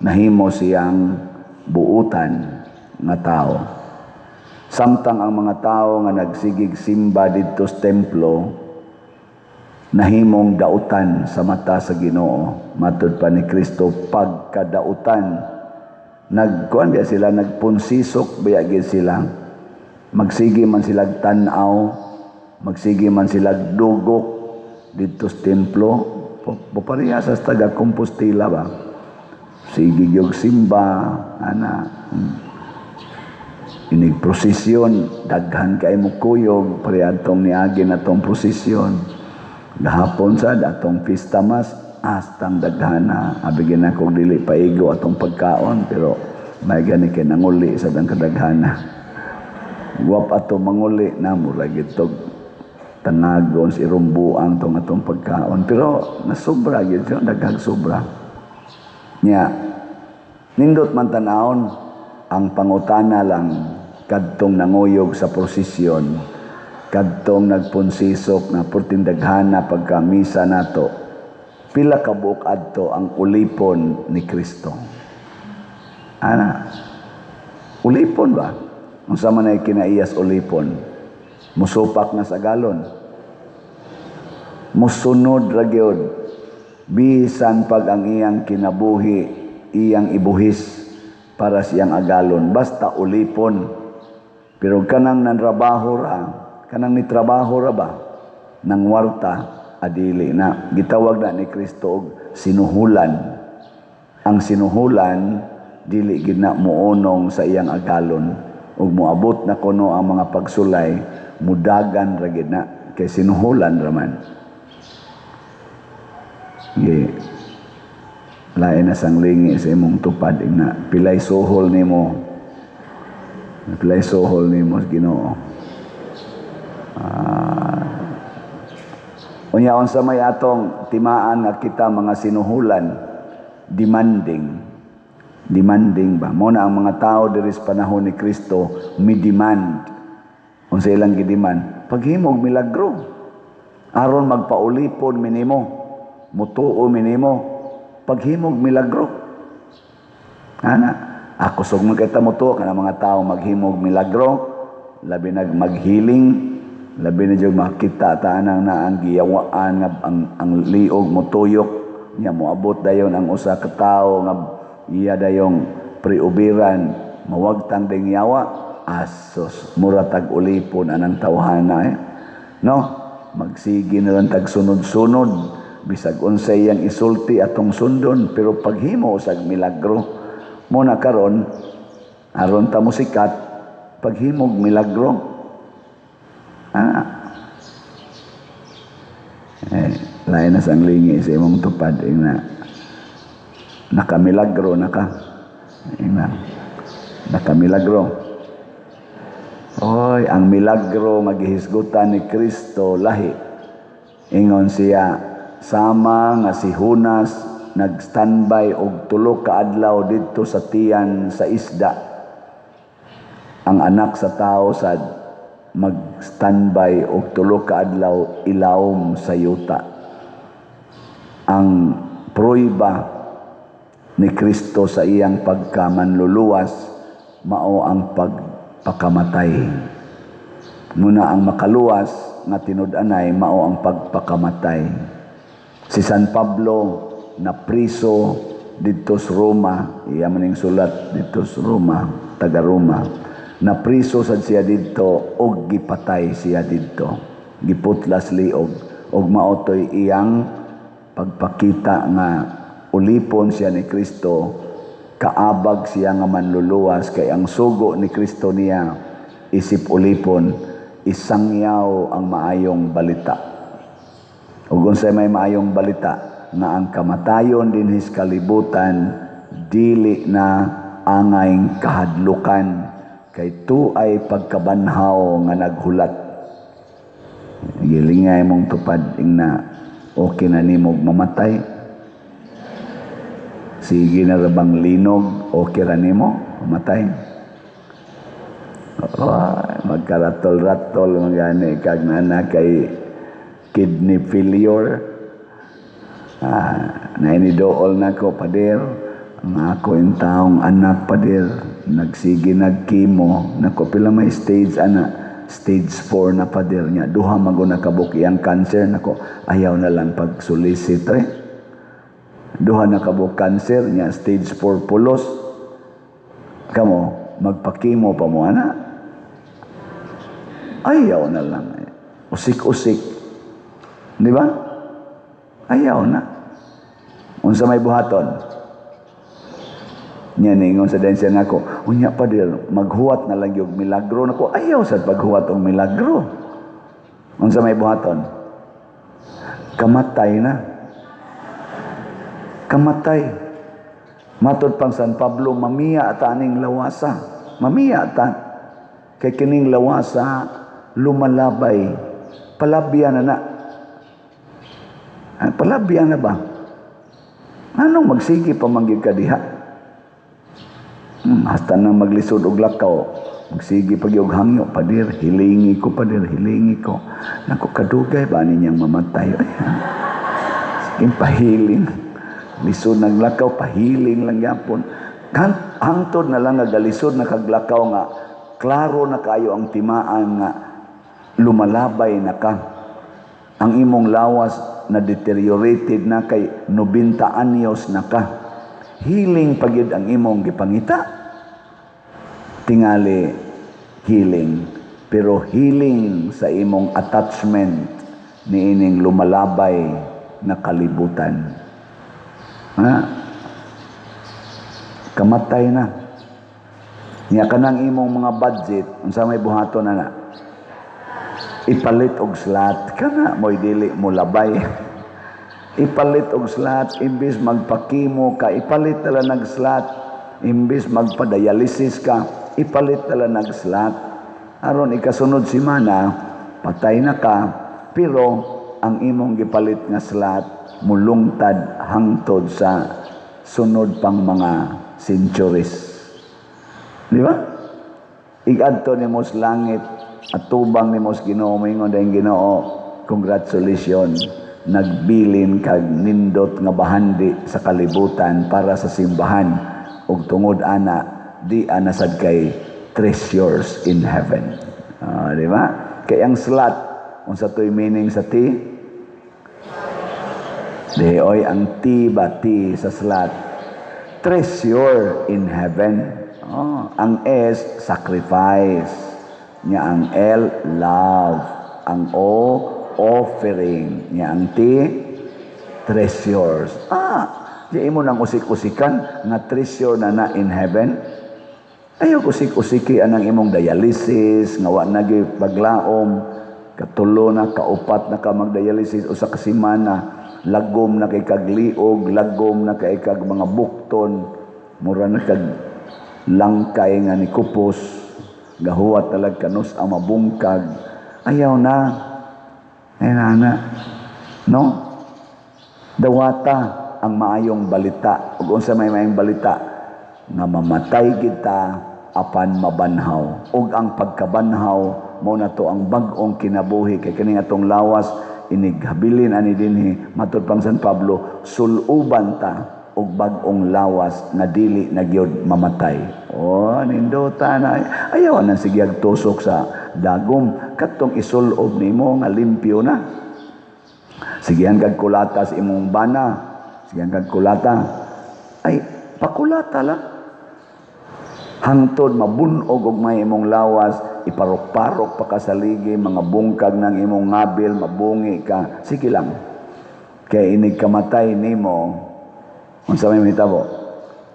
nahimo siyang buutan nga tao. Samtang ang mga tao nga nagsigig simba didto sa templo, nahimong dautan sa mata sa Ginoo. Matud pa ni Kristo, pagkadautan, nagkuan biya sila, nagpunsisok biya gid sila. Magsige man sila tan-aw, magsige man sila dugok dito sa templo, papareha sa taga Compostela ba. Sige gyud simba, inig prosesyon, daghan kay mo kuyog, parehadtong niagi na tong prosesyon. Gahapon sad atong pista mas, astang daghana, abigin ako dili paigo atong pagkaon, pero may gani kay nanguli sa dang kadaghana. Guwap ato manguli na mura gitog tanagon si rumbuang tong atong pagkaon, pero nasobra gyud siya, daghang sobra nya. Nindot man tan-awon ang pangutana lang kadtong nanguyog sa prosesyon, kadtong nagpunsisok na purtindaghana pagka misa nato, pila ka buok adto ang ulipon ni Kristo. Ulipon ba? Unsa man ay kinaiyas ulipon? Musupak na sa galon. Musunod ra gyud bisan pag ang iyang kinabuhi iyang ibuhis para siyang agalon, basta ulipon. Pero kanang nanrabaho ra, kanang nitrabaho ra ba nang warta, adili na gitawag na ni Kristo og sinuhulan. Ang sinuhulan dili gid na muunong sa iyang agalon, ug moabot na kuno ang mga pagsulay, mudagan ra gid na kay sinuhulan ra man. Lain na sang lingi sa imong tupad na pilay sohol nimo, pilay sohol nimo Ginoo. Unyaon sa may atong timaan na kita mga sinuhulan, demanding ba mo na ang mga tao diri sa panahon ni Kristo mi-demand. Unsa ilang gidemand? Paghimog milagro aron magpaulipon minimo, mutuo minimo, paghimog milagro. Ako sug magkita mo to kana mga tao maghimog milagro, labi maghiling, labi na jud makita taanang na ang giyawaan nga ang liog mo tuyok nya moabot dayon ang usa ka tawo nga iya dayong priubiran mawagtang ding yawa, asos mura tag ulipon anang tawhana no, magsige na lang tag sunod-sunod bisag unsay yang isulti atong sundon, pero paghimo usag milagro mo na karon aron ta musikat paghimog milagro. Lain na sang lingi sa imong tupad na nakamilagro na ka, nakamilagro. Oy, ang milagro magihisgutan ni Kristo lahi. Ingon siya, sama nga si Hunas nag-standby og 3 ka adlaw didto sa tiyan sa isda. Ang anak sa tao sad mag-standby og 3 ka adlaw ilawom sa yuta. Ang pruiba ni Kristo sa iyang pagkamanluluwas mao ang pagpakamatay. Muna ang makaluwas nga tinud-anay mao ang pagpakamatay. Si San Pablo na priso dito sa Roma, iya maning sulat dito sa Roma, taga Roma. Na priso sad siya dito og gipatay siya dito. Giputlas liog og mao toy iyang pagpakita nga ulipon siya ni Kristo, kaabag siya nga manluluwas kay ang sugo ni Kristo niya isip ulipon, isangyaw ang maayong balita. Ug unsay may maayong balita nga ang kamatayon dinhis kalibutan dili na angayng kahadlukan kay tuay pagkabanhaw nga naghulat. Gilingay mong tupad na okay na nimog mamatay. Sige na rabang linog, okay ra nimo mamatay. Magkaratol-ratol magani kag na kay kidney failure. Nainidool na ko pader, ang ako yung taong anak pader, nagsige nagkimo, nako pila may stage ana, stage 4 na pader niya. Duha maguna kabuki ang cancer nako. Ayaw na lang pag-solicit Duha na kabuk cancer niya, stage 4 pulos. Kamo, magpakimo pa mo ana. Ayaw na lang. Usik-usik. Di ba? Ayaw na. Unsa may buhaton? Nya ningon sa densya nako, unya pa dir maghuwat na lang yung milagro nako. Ayaw sad paghuwat og milagro. Unsa may buhaton? Kamatay na. Kamatay. Matod pang San Pablo, mamiya ata aning lawasa. Mamiya ata. Kay kining lawasa lumalabay. Palabyan na. Palabyan na ba? Anong magsigi pa manggid ka diha? Hasta na maglisod og lakaw, magsige pag og hangyo, padir, hilingi ko, padir, hilingi ko. Naku, kadugay ba ninyang mamatay? Sige, pahiling. Lisod naglakaw, pahiling lang yapon. Hangtod na lang nagalisod na kaglakaw nga, klaro na kayo ang timaan nga, lumalabay na ka. Ang imong lawas na deteriorated na kay 90 anyos na ka. Healing pagyud ang imong gipangita. Tingali healing, pero healing sa imong attachment ni ining lumalabay na kalibutan. Kamatay na. Nya kanang imong mga budget unsa may buhaton na ipalit og slot kana moy dili mo labay. Ipalit og slot imbis magpakimo ka, ipalit tala nag slot imbis magpa-dialysis ka, ipalit tala nag slot aron ikasunod semana patay na ka, pero ang imong gipalit nga slot mulungtad hangtod sa sunod pang mga centuries. Di ba? Igadto ni mos langit at tubang ni mos Ginoo, moingon dayong Ginoo, congratulations, nagbilin kag nindot nga bahandi sa kalibutan para sa simbahan ug tungod ana di ana sad kay treasures in heaven. Di ba? Kay ang slot unsa toy meaning sa T? Oy ang T ba T sa slot? Treasure in heaven. Ang S sacrifice. Nya ang L love. Ang O offering. Nya ang T treasures. Di mo nang usik-usikan nga treasure na in heaven. Ayaw usik-usiki anang imong dialysis nga wa na gyud paglaom, katulo na kaupat na ka mag-dialysis usa ka semana, lagom na kay kagliog, lagom na kay kag mga bukton, mura na kag langkay nga ni kupos, gahuwat talag kanus ang mabungkag. Ayaw na. No? Dawata ang maayong balita. Ug unsa may maayong balita nga mamatay kita apan mabanhaw. Ug ang pagkabanhaw mao na to ang bag-ong kinabuhi kay kini atong lawas inighabilin ani dinhi matud pang San Pablo, suluban ta og bag-ong lawas na dili na gyud mamatay. Nindota na. Ayaw nang sigyag tusok sa dagom katong isulob nimo nga limpyo na. Sigihan kag kulata sa imong bana, sigihan kag kulata. Ay pakulata lang. Hangtod mabunog og may imong lawas, iparok-parok pa ka sa ligi, mga bungkag ng imong ngabil, mabungi ka. Sige lang. Kaya inig kamatay nimo, unsa may mitabo?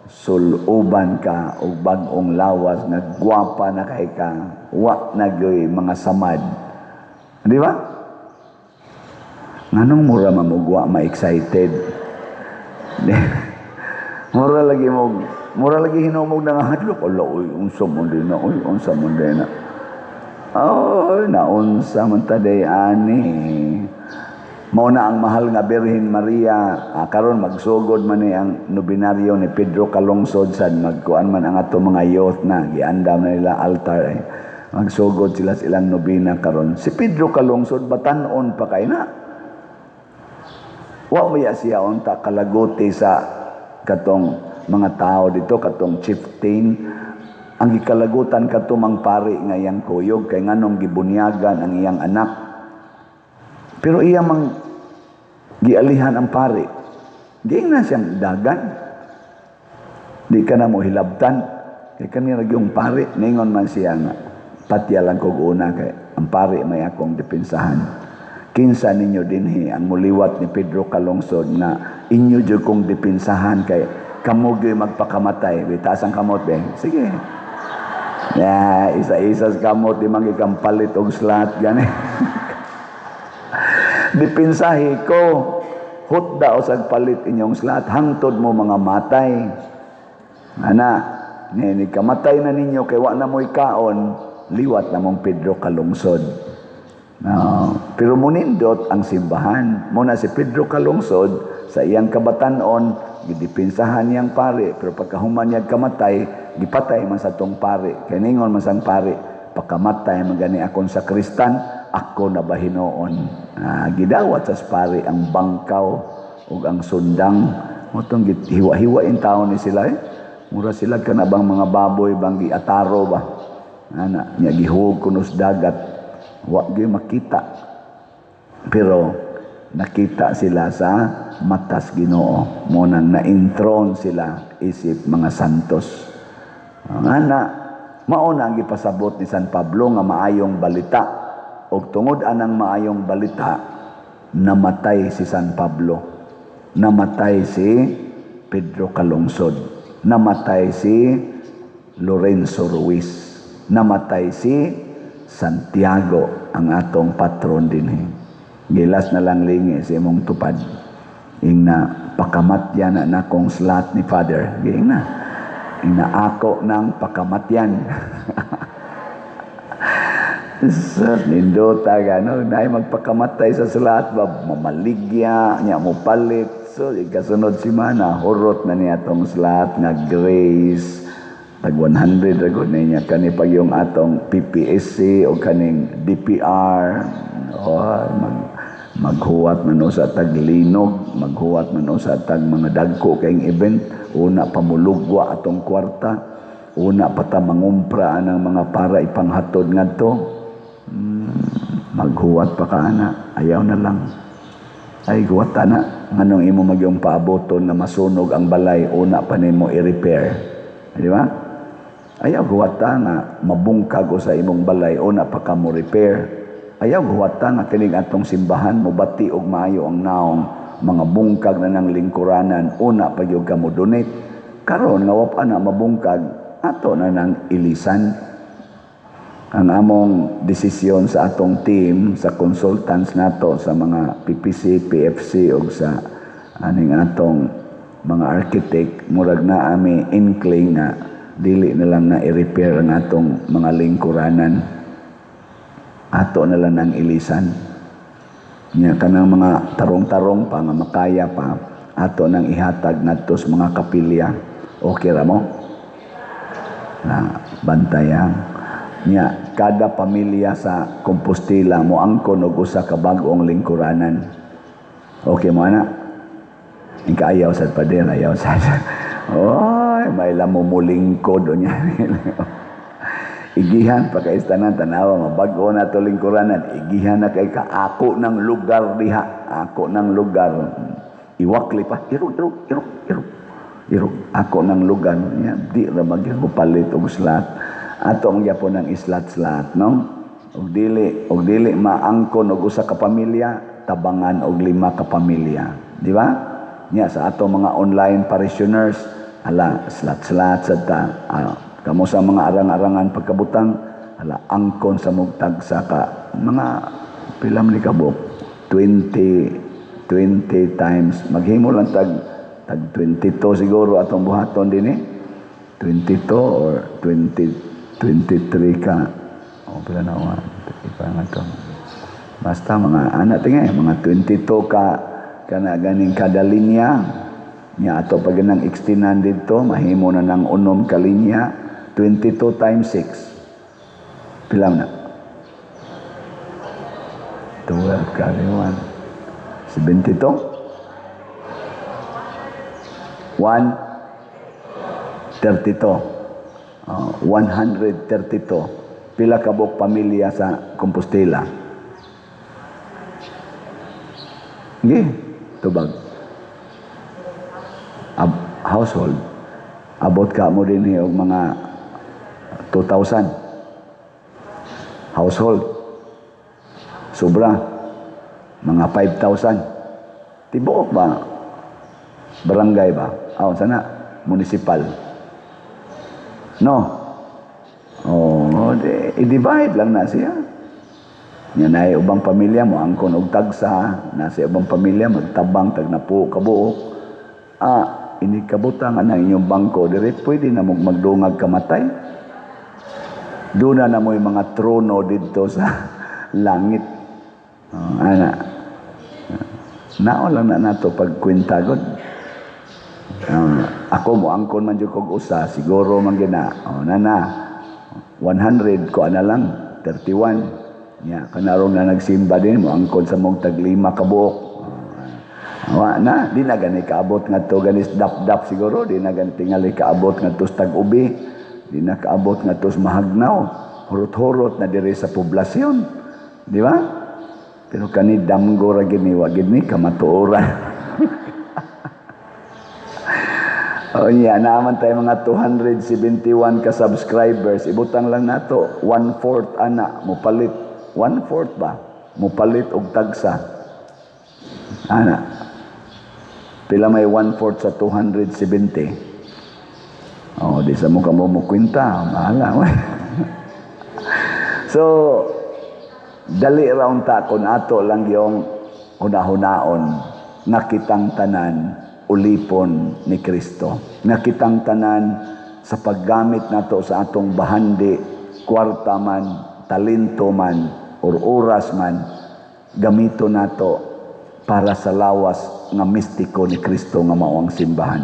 Suluban ka og bag-ong lawas, nagwapa na kay ka, wa nagyoy mga samad. Di ba? Nganong mura mamugwa ma-excited? Mura lagi hinumog na nga hadlok. Uy, unsa mo din na. Uy, unsa mo din na. Naunsa man taday ani. Mao na ang mahal nga Birhen Maria. Karon magsugod man ni ang nobinaryo ni Pedro Calungsod sad magkuan man ang ato mga youth na giandam na nila altar. Magsugod sila silang nobina karon. Si Pedro Calungsod batan-on pa kay na. Wa maya siya unta kalagote sa katong mga tao dito, katong chieftain, ang gikalagutan katumang pari nga iyang kuyog kay nganong gibunyagan ang iyang anak. Pero iya mang gialihan ang pari. Di na siyang dagan. Di ka na mo hilabtan. Kay kanina yung pari, ningon man siya nga, patyalan ko una kay ang pari may akong depensahan. Kinsa ninyo dinhi ang muliwat ni Pedro Calungsod na inyo jud kong depensahan kay kamo gyud magpakamatay. Bitaas ang kamot be. Sige. Isa-isa sa kamot di magikampalit og slat gani. Depensahi ko hutda o sagpalit inyong slat hangtod mo mga matay. Ana, ni kamatay na ninyo kay wa na mo'y kaon, liwat na mong Pedro Calungsod. Pero munindot ang simbahan. Muna si Pedro Calungsod sa iyang kabatanon, gidepensahan niyang pari, pero pagkahuman niya kamatay, gipatay man sa tong pari. Kaya ningon man sang pari, pagkamatay magani akong sakristan, ako na bahinoon. Gidawat sa pari ang bangkaw ug ang sundang. Motong hiwa-hiwain taon ni sila Mura sila ka na bang mga baboy bang giataro ba? Ana, niya gihug kunos dagat. Wa gyud makita. Pero nakita sila sa matas Ginoo. Munang na-enthrone sila isip mga santos. Ana, mauna ang gipasabot ni San Pablo nga maayong balita. Og tungod anang maayong balita, namatay si San Pablo. Namatay si Pedro Calungsod. Namatay si Lorenzo Ruiz. Namatay si Santiago, ang atong patron din. Gilas na lang lingi si imong tupad. Ingna pakamatyan na nakong slat ni Father. Ingna. Ingna ako ng pakamatyan. Nindota gano, na magpakamatay sa slat ba mamaligya niya mo palit. So, ikasunod si Mana, hurot na niya atong slat nga Grace. Tag 100 ragod na niya kani pag yung atong PPSC o kaning DPR. Maghuwat man sa tag linog, maghuwat man sa tag mga dagko kayong event. Una pamulugwa atong kwarta. Una pata mangumpra ng mga para ipanghatod ngadto. Maghuwat pa ka ana, ayaw na lang. Ay guwata na, nganong imo magyong paaboton na masunog ang balay, una pa nimo i-repair. Di ba? Ayaw guwata nga mabungkag o sa imong balay, una pa ka mo repair. Ayaw guwata nga kining atong simbahan mo bati og maayo ang naong mga bungkag na ng lingkuranan, una pa gyud ka mo donate. Karon nga wa pa na mabungkag, ato na nang ilisan. Ang among desisyon sa atong team, sa consultants nato, sa mga PPC, PFC, o sa aning atong mga architect, murag na ami inkling nga, dili na lang na i-repair ang atong mga lingkuranan. Ato na lang ng ilisan. Nya kanang mga tarong-tarong pa, nga makaya pa, ato nang ihatag nato sa mga kapilya. Okay ra mo? Na bantayan. Nya kada pamilya sa Compostela mo angkon og usa ka bag-ong lingkuranan. Okay mo ana? Ingka ayaw sa pader, ayaw sa. Oy, may lamumulingkod niya. Igihan pa kay tanan tanawa mabag-o na to lingkuranan. Igihan na kay kaako ng lugar diha, ako ng lugar. Iwakli pa, irog. Ako ng lugar niya, di ra magpalit og slat. Ato ang yapon ng islat-slat, no? Og dili maangkon og usa ka pamilya, tabangan og 5 ka pamilya, di ba? Nya sa ato mga online parishioners, ala slat-slat sa ta. Kamo sa mga arang-arangan pagkabutang, ala angkon sa mugtag sa ka mga pila man ni kabuk 20 times maghimo lang tag 22 siguro atong buhaton dinhi. 22 or 23 ka o pila na wa ipa nga to basta mga anak tingay mga 22 ka kana ganing kada linya nya ato pag nang extendan dito mahimo na ng 6 ka linya 22 times 6 pila na 12 ka 72 1 32 132. Pila kabok pamilya sa Compostela? Tubag. Household. Abot ka mo din og mga 2,000. Household. Sobra. Mga 5,000. Tibuok ba? Barangay ba? Sana? Municipal. No? I-divide lang na siya. Yan ay ubang pamilya mo, angkon og tagsa, nasa ubang pamilya, magtabang, tag na po, kabuok. Inikabutang ang inyong bangko, dire pwede na magdungag kamatay. Doon na mo yung mga trono dito sa langit. Nao lang na nato pagkwintagod. Ako mo angkon man jud kog usa, siguro man gina. 100 ko ana lang, 31. Kanarong na nagsimba din mo angkon sa mong taglima kabuok. Di na gani kaabot nga to ganis dap-dap siguro, di na gani tingali kaabot nga to tag-ubi, di na kaabot nga to mahagnaw, hurot-hurot na diri sa poblasyon, di ba? Pero kani damgo ra gini wa gini kamatuoran. Naman tayo mga 271 ka subscribers, ibutang lang nato 1/4 ana mupalit, 1/4 ba mupalit og tagsa ana. Pila may 1/4 sa 270? Di sa mo kamo mo kwenta. Mahala. So, dali raon ta kung ato lang yung hunahunaon nga kitang tanan ulipon ni Kristo. Nga kitang tanan sa paggamit nato sa atong bahandi, kwarta man, talento man, or oras man, gamito nato para sa lawas nga mistiko ni Kristo nga mao ang simbahan.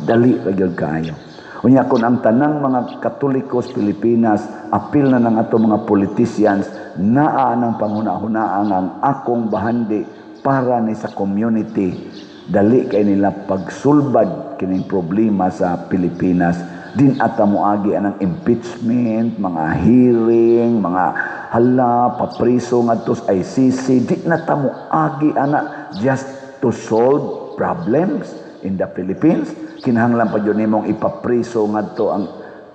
Dali ra gyud kaayo. Unya kun ang tanang mga Katolikos Pilipinas, apil na ng ato mga politicians, naa ng panghuna-hunaan ang akong bahandi para ni sa community. Dali kay nila pagsulbad kining problema sa Pilipinas. Din ata moagi anang impeachment, mga hearing, mga papriso ngadto sa ICC. Di na ta moagi ana just to solve problems in the Philippines. Kinahanglan pa yun nimong ipapriso ngadto ang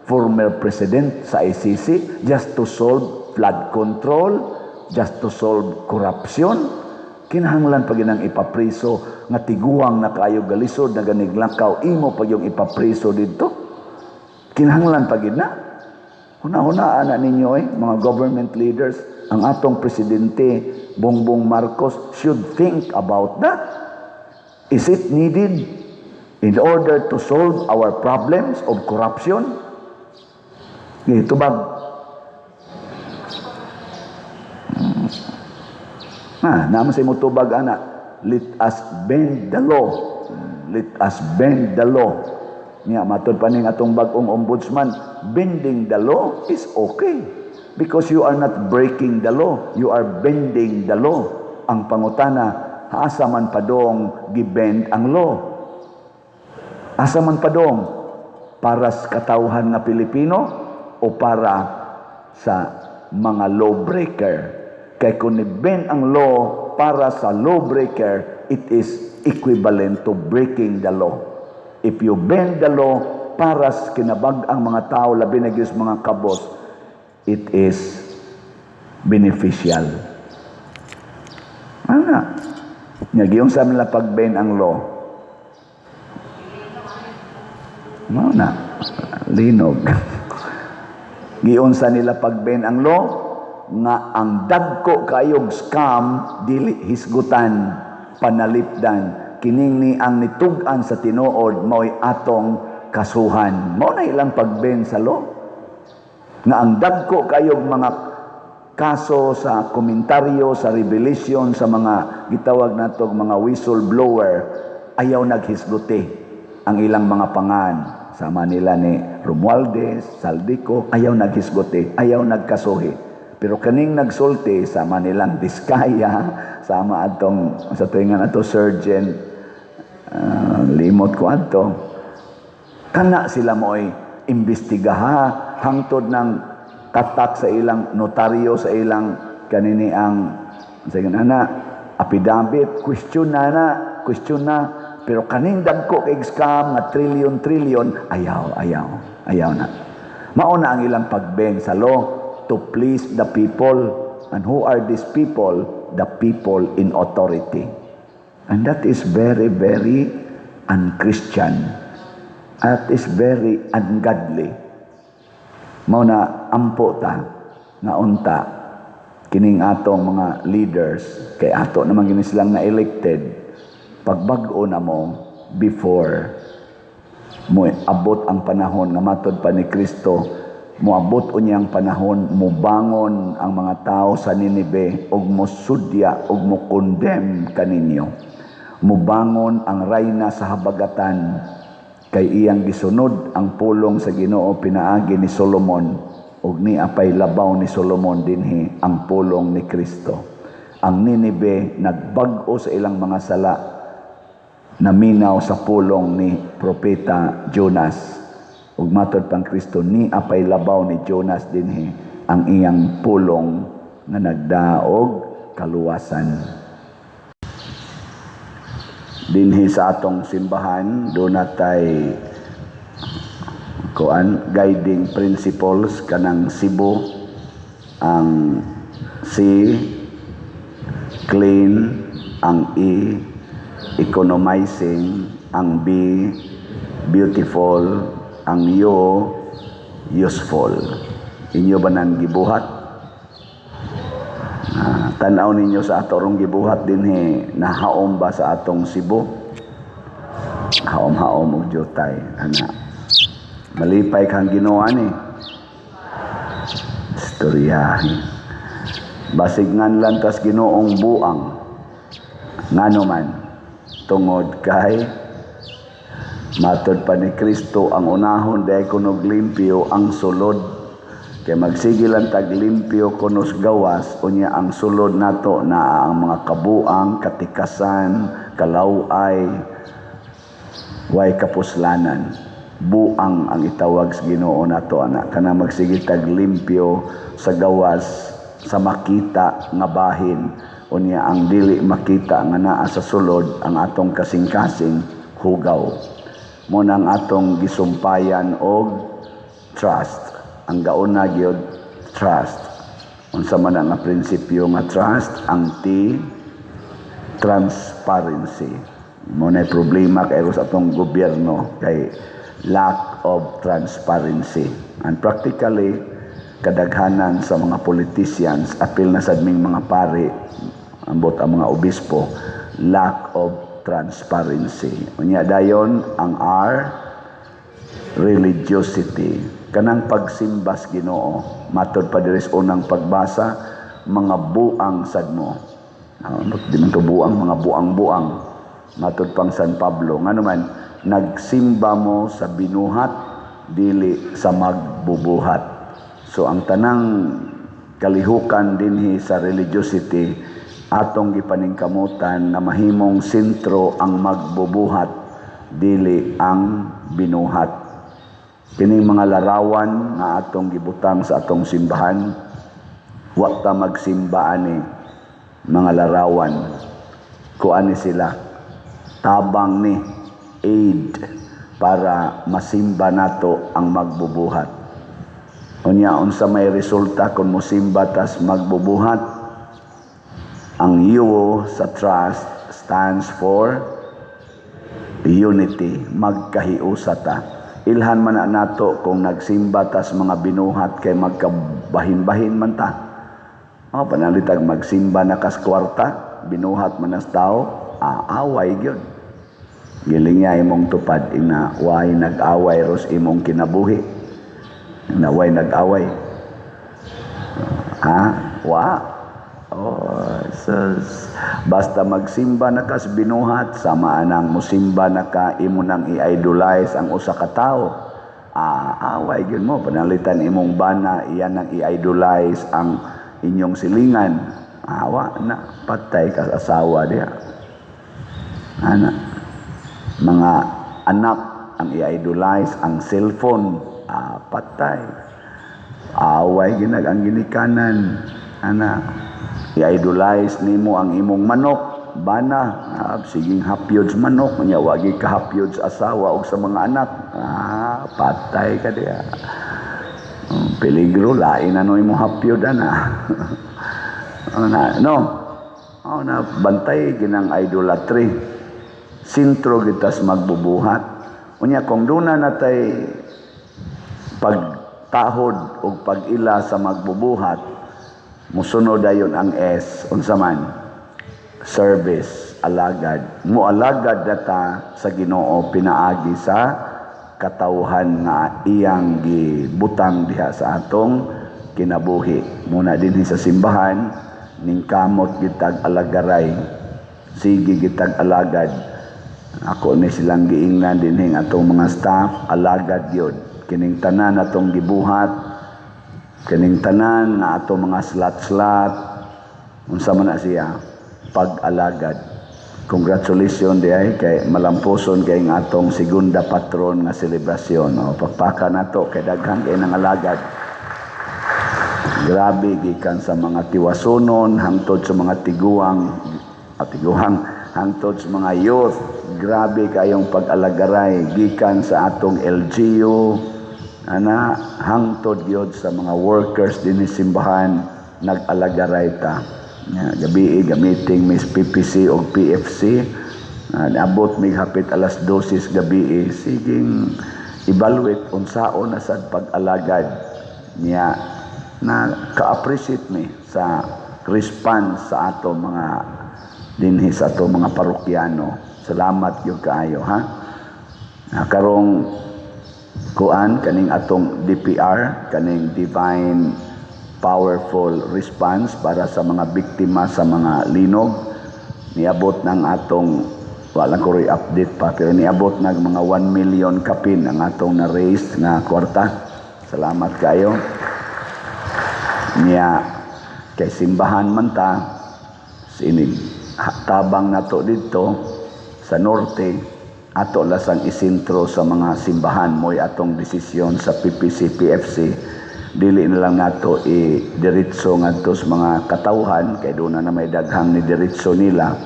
former president sa ICC just to solve flood control, just to solve corruption. Kinahanglan pa ginang ipapriso nga tiguang na kayo galisod na ganiglakaw, imo pa yung ipapriso dito. Kinahanglan pa gid na. Huna-hunaan na ninyo mga government leaders, ang atong presidente Bongbong Marcos should think about that. Is it needed in order to solve our problems of corruption? Ito ba? Naman sa imutubag anak, let us bend the law. Let us bend the law. Matod pa ning atong bagong ombudsman, bending the law is okay. Because you are not breaking the law, you are bending the law. Ang pangutana, asa man padong gibend ang law? Asa man padong? Para sa katawhan nga Pilipino o para sa mga lawbreaker? Kaya kung ni-bend ang law para sa lawbreaker, it is equivalent to breaking the law. If you bend the law para sa kinabag-ang mga tao, labi na gyud mga kabos, it is beneficial. Nagyong sa nila pag-bend ang law. Linog. Giyon sa nila pag-bend ang law, nga ang dagko kayog scam dili hisgutan panalipdan kining ni ang nitug-an sa tinuod mao'y atong kasuhan. Mao na ilang pagben sa law nga ang dagko kayog mga kaso sa komentaryo sa revelation sa mga gitawag natog mga whistleblower ayaw naghisguti ang ilang mga pangan sama nila ni Romualdez, Saldico, ayaw naghisguti, ayaw nagkasuhi. Pero kaning nagsulti sama nilang Diskaya, sama atong sa tuingan ato surgeon limot ko ato. Kana sila mo'y imbestigaha hangtod ng tatak sa ilang notaryo, sa ilang kanini ang affidavit, question na, pero kaning dagko kay scam nga trillion, ayaw na. Mauna ang ilang pagbeng sa law to please the people. And who are these people? The people in authority. And that is very, very unchristian. That is very ungodly. Mauna ampo ta nga unta kining atong mga leaders kay ato naman gini silang na elected pagbag-o na mo before mo abot ang panahon nga matod pa ni Kristo, moabot unyang panahon, mubangon ang mga tao sa Ninive og mosudya og mo-condemn kaninyo. Mubangon ang rayna sa habagatan kay iyang gisunod ang pulong sa Ginoo pinaagi ni Solomon ug ni apay labaw ni Solomon dinhi ang pulong ni Kristo. Ang Ninive nagbag-o sa ilang mga sala, naminaw sa pulong ni propeta Jonas. Ug matod pang Kristo ni apay labaw ni Jonas dinhi ang iyang pulong nga nagdaog kaluwasan. Dinhi sa atong simbahan do natay guiding principles kanang Cebu, ang C clean, ang E economizing, ang B beautiful, ang yo useful. Inyo ba nang gibuhat? Tanaw ninyo sa atorong gibuhat dinhi, nahaom ba sa atong Cebu? Haom-haom og jutay ana. Malipay kang Ginoo ni. Istoryahin. Basig ngan lantas Ginoong buang. Ngano man tungod kay matod pa ni Kristo ang unahon day kunog limpyo ang sulod, kay magsigilan tag limpyo kunos gawas unya ang sulod nato na ang mga kabuang, katikasan, kalaway, way kapuslanan. Buang ang itawag sa Ginoo nato ana kana magsigil tag limpyo sa gawas sa makita nga bahin unya ang dili makita nga naa sa sulod ang atong kasing-kasing hugaw. Mo nang atong gisumpayan og trust. Ang gauna gyud trust. Unsa man ang prinsipyo nga trust? Ang T, transparency. Mo na problema kay sa atong gobyerno kay lack of transparency. And practically kadaghanan sa mga politicians apil na sad ming mga pari ambot ang mga obispo, lack of transparency. Unya dayon ang R, religiosity. Kanang pagsimbas Ginoo, matod pa diri sa unang pagbasa, mga buang sad mo. Di man to buang, mga buang-buang. Matod pang San Pablo, ngano man nagsimba mo sa binuhat dili sa magbubuhat. So ang tanang kalihukan dinhi sa religiosity atong gipaningkamutan na mahimong sentro ang magbubuhat dili ang binuhat. Kining mga larawan nga atong gibutang sa atong simbahan, wa ta magsimba ani mga larawan. Kuani sila tabang ni aid para masimba nato ang magbubuhat. Unya unsa may resulta kung mosimba tas magbubuhat? Ang U sa trust stands for unity, magkahiusa ta. Ilhan man na nato kung nagsimba tas mga binuhat kay magkabahin-bahin man ta. Panalitag magsimba na kas kwarta, binuhat man as tao, away gyud. Giling niya imong tupad ina way nag-away ros imong kinabuhi. Na way nag-away. Basta magsimba na kas binuhat, sama anang musimba na ka imo nang i-idolize ang usa ka tawo. Away gyud mo panalitan imong bana iyan nang i-idolize ang inyong silingan. Awa na patay ka asawa diha. Mga anak ang i-idolize ang cellphone, patay. Away ginag ang ginikanan. Ana, i-idolize nimo ang imong manok, bana, siging hapyod sa manok, nya wagi ka hapyod sa asawa o sa mga anak. Patay ka diya. Peligro, lain ano imong hapyod, ana. No? Na bantay ginang idolatry. Sintro gitas magbubuhat. Unya kung duna natay pagtahod o pag-ila sa magbubuhat, musunod ayon ang S, unsa man? Service, alagad. Mualagad data sa Ginoo pinaagi sa katawhan nga iyang gibutang diha sa atong kinabuhi. Muna dinhi sa simbahan, ning kamot gitag alagaray, sige gitag alagad. Ako ni silang giingnan dinhi atong mga staff, alagad yun. Kining tanan atong gibuhat, kining tanan nga atong mga slat-slat, unsa man na siya, pag-alagad. Congratulations diay kay malamposon kay ng atong segunda patron nga selebrasyon. Pagpaka nato kay daghan kay nang alagad. Grabe gikan sa mga tiwasonon hangtod sa mga tiguang hangtod sa mga youth. Grabe kayong pag-alagaray gikan sa atong LGU hangtod gyud sa mga workers dinhi simbahan nag-alagaray ta. Gabi gamiting Miss PPC o PFC, abot mig hapit alas 12 gabi, siging evaluate unsaon na sad pag-alagad niya na ka-appreciate mi sa response sa ato mga dinhi sa ato mga parokyano. Salamat gyud kaayo ha. Karong kuan kaning atong DPR, kaning Divine Powerful Response para sa mga biktima sa mga linog, niabot ng atong wala ko rin update pa pero niabot ng mga 1 million kapin ang atong na-raise na kwarta. Salamat kayo niya kay simbahan man ta sinig tabang nato dito sa norte, ato lasang isintro sa mga simbahan mo'y atong desisyon sa PPC PFC. Dili na lang nato i-diretso ngadto sa mga katawhan kay doon na may daghang ni diretso nila.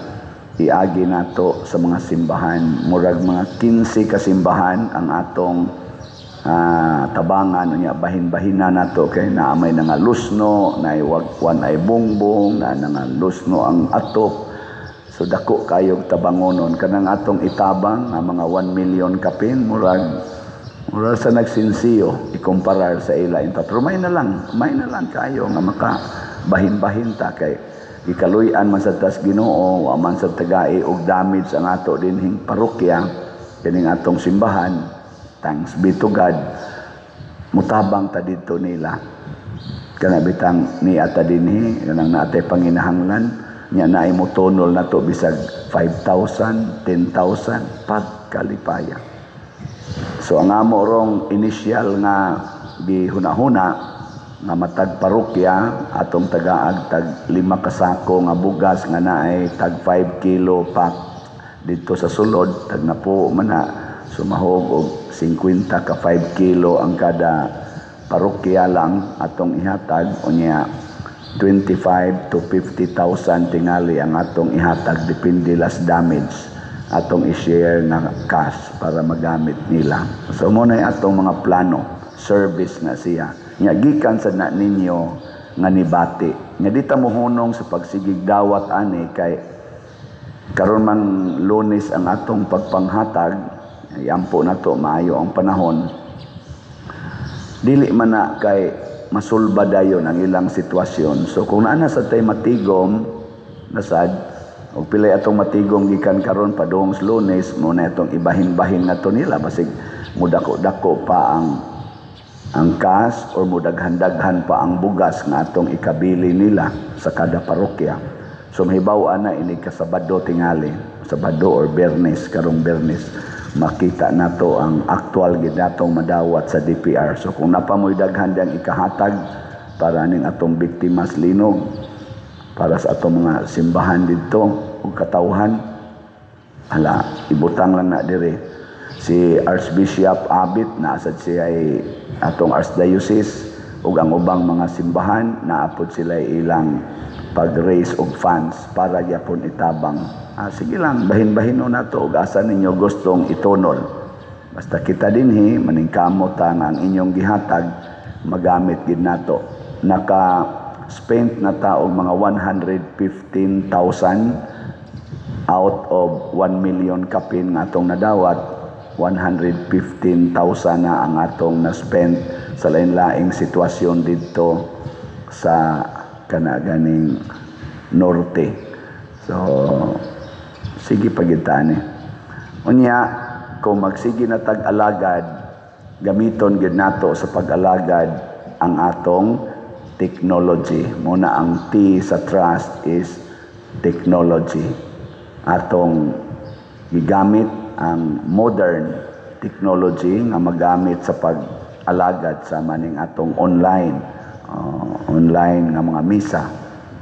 Iagi nato sa mga simbahan, murag mga 15 ka simbahan ang atong tabangan niya, bahin-bahina nato kay naamay nga lusno, na wagwan ay bongbong, na nga lusno ang atop. So dako kayog tabangonon kanang atong itabang nga mga 1 million kapin, murag sa nagsinsiyo ikumparar sa ilain pa. Pero may na lang kayo nga maka bahin-bahin ta kay ikaluyan man sa tas Ginoo, wa man sa tagai og damage ang ato dinhing parokya kining atong simbahan. Thanks be to God, mutabang ta dito nila kana bitang ni ata dinhi kanang naatay panginahanglan nya naay mo tonol nato bisag 5,000 10,000 pagkalipaya. So ang amo rong initial nga gihuna-huna nga matag parokya atong tagaag tag 5 kasako nga bugas nga naay tag 5 kilo pack dito sa sulod tag napo man na sumahog og 50 ka 5 kilo ang kada parokya lang atong ihatag unya 25 to 50,000 tingali ang atong ihatag depende las damage atong i-share na cash para magamit nila. So muna atong mga plano, service na siya. Nya gikan sa na ninyo nga nibati. Nya di ta mohunong sa pagsigig dawat ani kay karon man Lunes ang atong pagpanghatag, yampo na to maayo ang panahon. Dili man na kay masulba dayon ang ilang sitwasyon. So kung naa na sa tay matigom nasad og pilay atong matigong gikan karon padung sa Lunes mo na itong ibahin-bahin nga to nila basig mudako-dako pa ang cash or mudaghan-daghan pa ang bugas nga atong ikabili nila sa kada parokya. So mahibaw-an na ini kasabado tingali, Sabado or Bernes, karong Bernes makita nato ang actual gid natong madawat sa DPR. So kung napamoy daghan dang ikahatag para ning atong biktima sa linog, para sa atong mga simbahan dito o katawhan, ibutang lang na dire. Si Archbishop Abit na asad siya ay atong Archdiocese, ug ang ubang mga simbahan naapod sila ilang pag-raise og funds para gyapon itabang. Sige lang, bahin-bahino na to ug asa ninyo gustong itunol. Basta kita dinhi maningkamot ang inyong gihatag magamit gid nato. Naka-spent na ta og mga 115,000 out of 1 million kapin nga atong nadawat. 115,000 na ang atong na-spend sa lain-laing sitwasyon dito sa kanaganing norte. So, sige pagitaan Unya, kung magsige na tag-alagad, gamiton gid nato sa pag-alagad ang atong technology. Muna ang T sa trust is technology. Atong gigamit ang modern technology nga magamit sa pag-alagad sa maning atong online nga mga misa,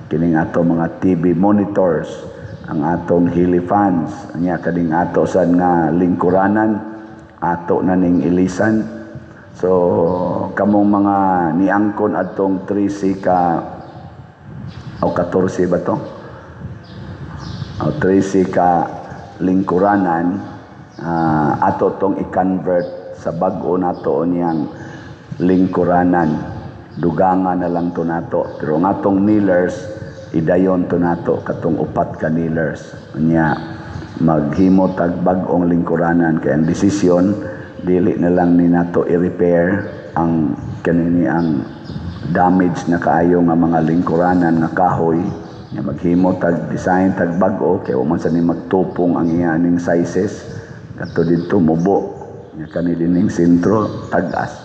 kining atong mga TV monitors, ang atong hili fans, nya kading ato sad nga lingkuranan, ato na ning ilisan. So kamong mga niangkon atong 13 ka o 14 ba to? O 13 ka lingkuranan, ato tong i-convert sa bag-o nato niyang lingkuranan. Dugangan na lang to nato. Pero nga tong kneelers, idayon to nato katong 4 ka kneelers. Nya maghimo tag bag-ong lingkuranan kay ang desisyon dili na lang ni nato i-repair ang kanini ang damage na kaayo nga mga lingkuranan nga kahoy. Nya maghimo tag design tag bag-o kay man sa ni magtupong ang iyaning sizes. Kato dito mubo nya kani dining sentro tag-as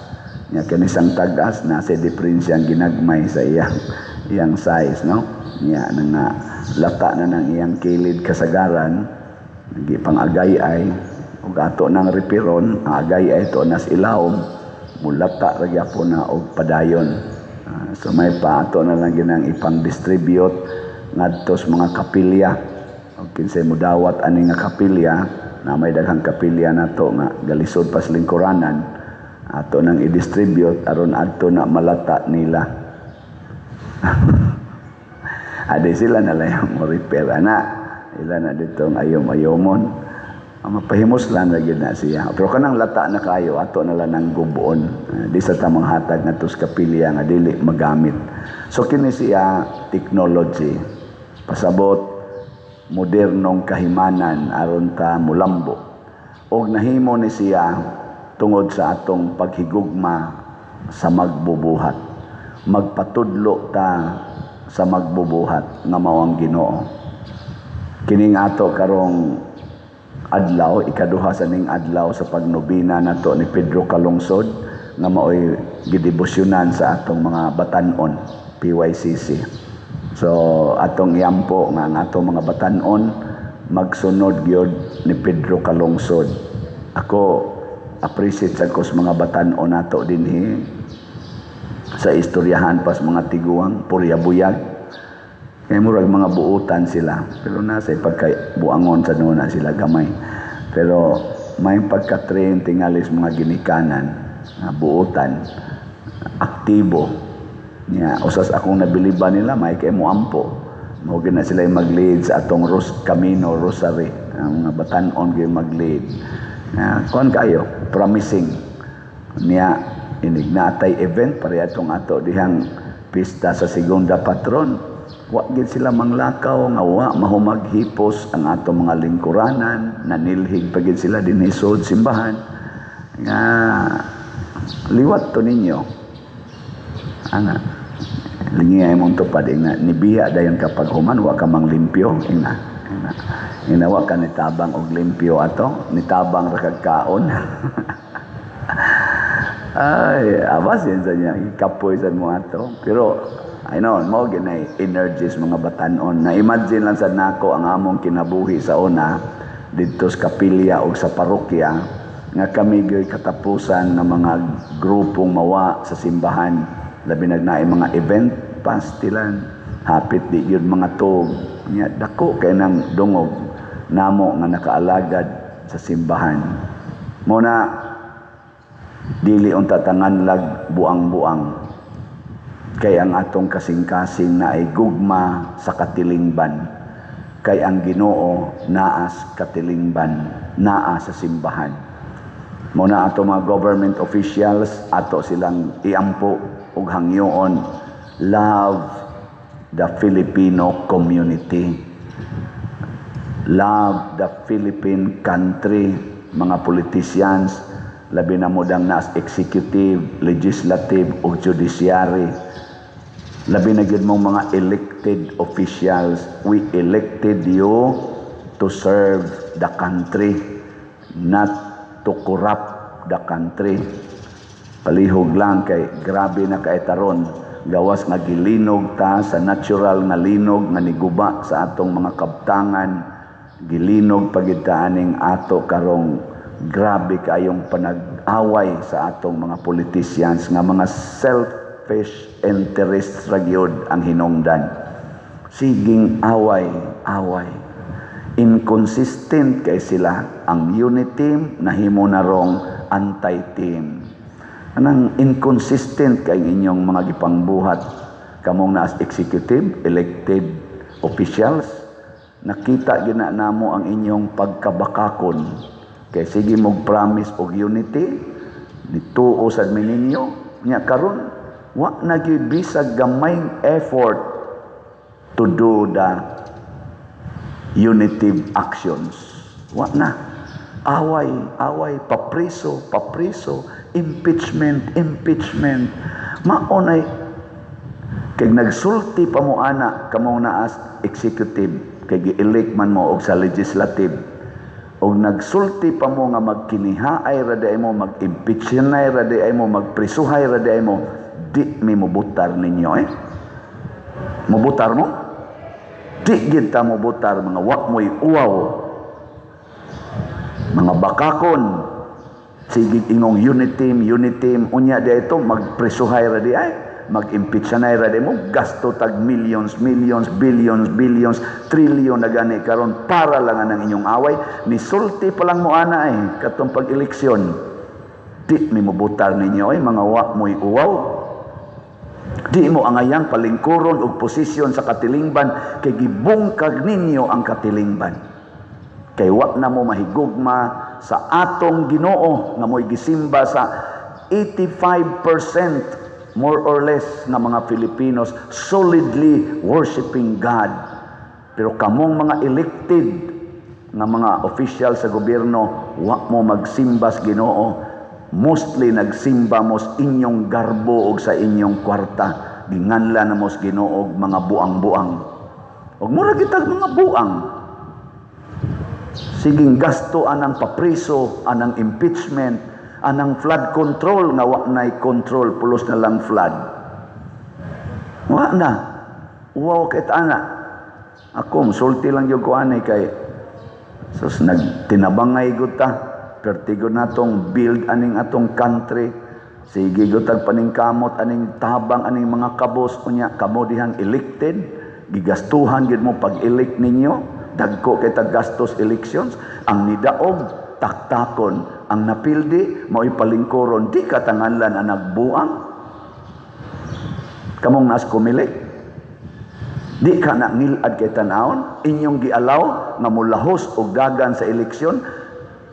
nya kani sang tag-as na sa diferensya ginagmay sa iyang size, no? Nya nga lata na ng iyang kilid kasagaran nagi pang agay-ay ug ato nang repiron ang agay-ay to nas ilawom mulata ra gyapon na og padayon. So may pa ato na lang ginang ipang distribute ngadto sa mga kapilya ug kinsay modawat ani nga kapilya na may daghang kapilya nato nga galisod pas lingkuranan ato nang i-distribute aron adto na malata nila. Ade sila na lang mo repair ana ila na ditong ayom-ayomon mapahimos lang na gid na siya pero kanang lata na kayo ato na lang nang gubuon di sa tamang hatag ngadto sa kapilya nga dili magamit. So kini siya technology pasabot modernong kahimanan aron ta mulambo og nahimo ni siya tungod sa atong paghigugma sa magbubuhat. Magpatudlo ta sa magbubuhat nga mao ang Ginoo. Kining ato karong adlaw, ikaduha sa ning adlaw sa pagnobina nato ni Pedro Kalungsod nga maoy gidebosyonan sa atong mga batan-on PYCC. So atong yampo nga ang atong mga batan-on magsunod gyud ni Pedro Kalungsod. Ako appreciate sa kus mga batan-on nato dinhi sa istoryahan pas mga tiguang puryabuyag kay murag mga buutan sila pero nasa pagkabuangon sa nuna sila gamay pero may pagka-train tingalis mga ginikanan na buutan aktibo niya usas akong nabiliban nila may kay moampo mo gina sila mag-lead sa atong Camino Rosary ang mga batan-on gyud mag-lead kuan kayo promising niya inignatay event para atong ato dihang pista sa segunda patron wa gid sila manglakaw nga wa mahumaghipos ang atong mga lingkuranan nanilhig pa gid sila dinhi sud simbahan nga liwat to ninyo ana lingay mo tupad ina nibiya dayon kapag human wa ka manglimpyo ina wa ka nitabang og limpyo ato nitabang ra kag kaon. Ay, abas yan sa niya, ikapoy sa mo ato. Pero, I know, mo ginay energies mga batanon. Na-imagine lang sa nako ang among kinabuhi sa una, dito sa kapilya o sa parokya, nga kami gyoy katapusan ng mga grupong mawa sa simbahan. Labi nagnaay mga event, pastilan, hapit di yun mga tog. Dako kay ng dungog, namo nga nakaalagad sa simbahan. Muna, dili unta tangan lag buang-buang Kay ang atong kasing-kasing na ay gugma sa katilingban. Kay ang Ginoo naas katilingban, naa sa simbahan. Muna ato mga government officials, ato silang iampo ug hangyoon, love the Filipino community. Love the Philippine country, mga politicians, labi na mo dang naas executive, legislative ug judiciary. Labi na gyud mong mga elected officials, we elected you to serve the country, not to corrupt the country. Palihog lang kay grabe na kay taron, gawas nga gilinog ta sa natural nga linog nga niguba sa atong mga kabtangan, gilinog pagid ta aning ato karong grabe kayong panag-away sa atong mga politicians nga mga selfish interest ra gyud ang hinungdan. Siging away. Inconsistent kay sila. Ang unit team nahimo na rong anti-team. Anang inconsistent kay inyong mga gipangbuhat kamong na as executive, elected officials. Nakita gyud na namo ang inyong pagkabakakon. Kay sige mog promise og unity, dituo sad mi ninyo nya karon wa na gyud bisag gamayng effort to do the unitive actions. Wa na. Away, papriso, impeachment. Maunay kay nagsulti pa mo ana kamong naas executive kay gi-elect man mo og sa legislative. Og nagsulti pa mo nga magkinihaay ra di mo, mag-impeach ra di mo, magprisuhay ra di mo, di mi mubutar ninyo Mubutar mo? Di gid ta mubutar, mga wa mo'y uwaw. Mga bakakon. Sige ingong unit team, unya di ito, magprisuhay ra di mag-impeach ra di mo, gasto tag millions, billions, trillion na gani karon para lang ang inyong away. Nisulti pa lang mo ana katong pag-eleksyon. Di mi mubutar ninyo mga wa mo'y uwaw. Di mo angayang palingkuron og posisyon sa katilingban kay gibungkag ninyo ang katilingban. Kay wa na mo mahigugma sa atong Ginoo nga mo'y gisimba sa 85% more or less nga mga Filipinos solidly worshiping God. Pero kamong mga elected nga mga official sa gobyerno, wa mo magsimba sa Ginoo. Mostly nagsimba mo sa inyong garbo o sa inyong kwarta. Ginganla na mo sa Ginoo mga buang-buang. Og mura kitag mga buang. Siging gasto anang papriso, anang impeachment, anang flood control nga wa nay control, pulos na lang flood. Wa na. Wow ket ana. Ako sulti lang yung kuanay kay sus nagtinabangay gud ta. Pertigo natong build aning atong country. Sige gutag paningkamot aning tabang aning mga kabos unya kamo dihang elected, gigastuhan gid mo pag-elect ninyo, dagko kay taggastos elections, ang nidaog taktakon, ang napildi mo'y palingkoron, di katanganlan ang nagbuang. Kamong nas kumilik, di ka na ngilad kay tanawon, inyong gialaw nga mulahos og dagan sa eleksyon.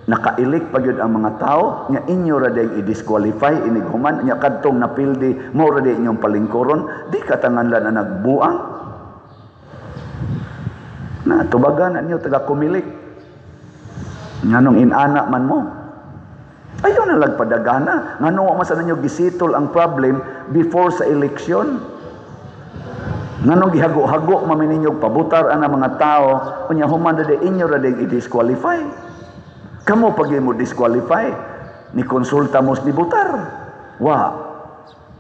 Naka-elect pa gyud ang mga tao nya inyo ra day i-disqualify inighuman nya kadtong napildi mo ra day inyong palingkoron, di katanganlan na nagbuang. Na tubagan anyo taga kumilik nganong inana man mo, ayo na lang padagana nganong wa man sa ninyo gisitol ang problem before sa election. Nganong gihago-hago man ninyo pabutar ana mga tao unya human ra day inyo ra day i-disqualify. Kamu pag mo disqualify, ni konsulta mo ni butar. Wa,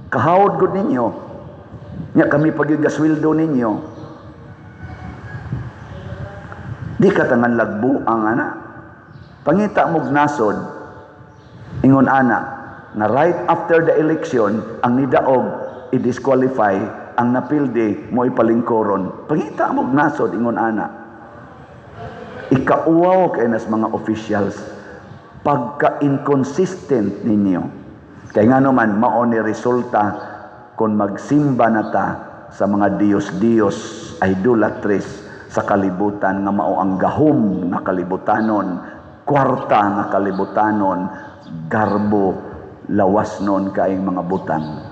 kahawod gud ninyo. Nya kami pag gasweldo ninyo. Di ka tangan lagbu ang ana. Pangita mog nasod, ingon ana, na right after the election, ang nidaog, i-disqualify, ang napildi, mo ipalingkoron. Pangita mog nasod, ingon ana. Ikauwaw kay nas mga officials pagka-inconsistent ninyo. Kaya nga naman mao ni resulta kung magsimba na ta sa mga Diyos-Diyos, idolatries sa kalibutan nga mao ang gahom nga kalibutanon, kwarta nga kalibutanon, garbo, lawas nun kaing mga butang.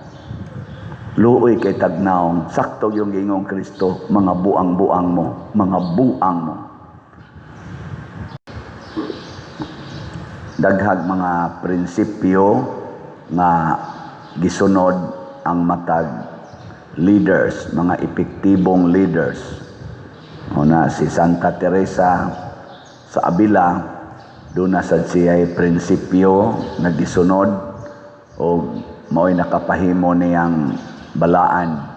Luoy kay tagnaong, sakto yung gingong Kristo, mga buang-buang mo, mga buang mo. Daghag mga prinsipyo nga gisunod ang matag leaders, mga epektibong leaders. Una si Santa Teresa sa Avila, doon na sad siya'y prinsipyo na gisunod o mao'y nakapahimo niyang balaan.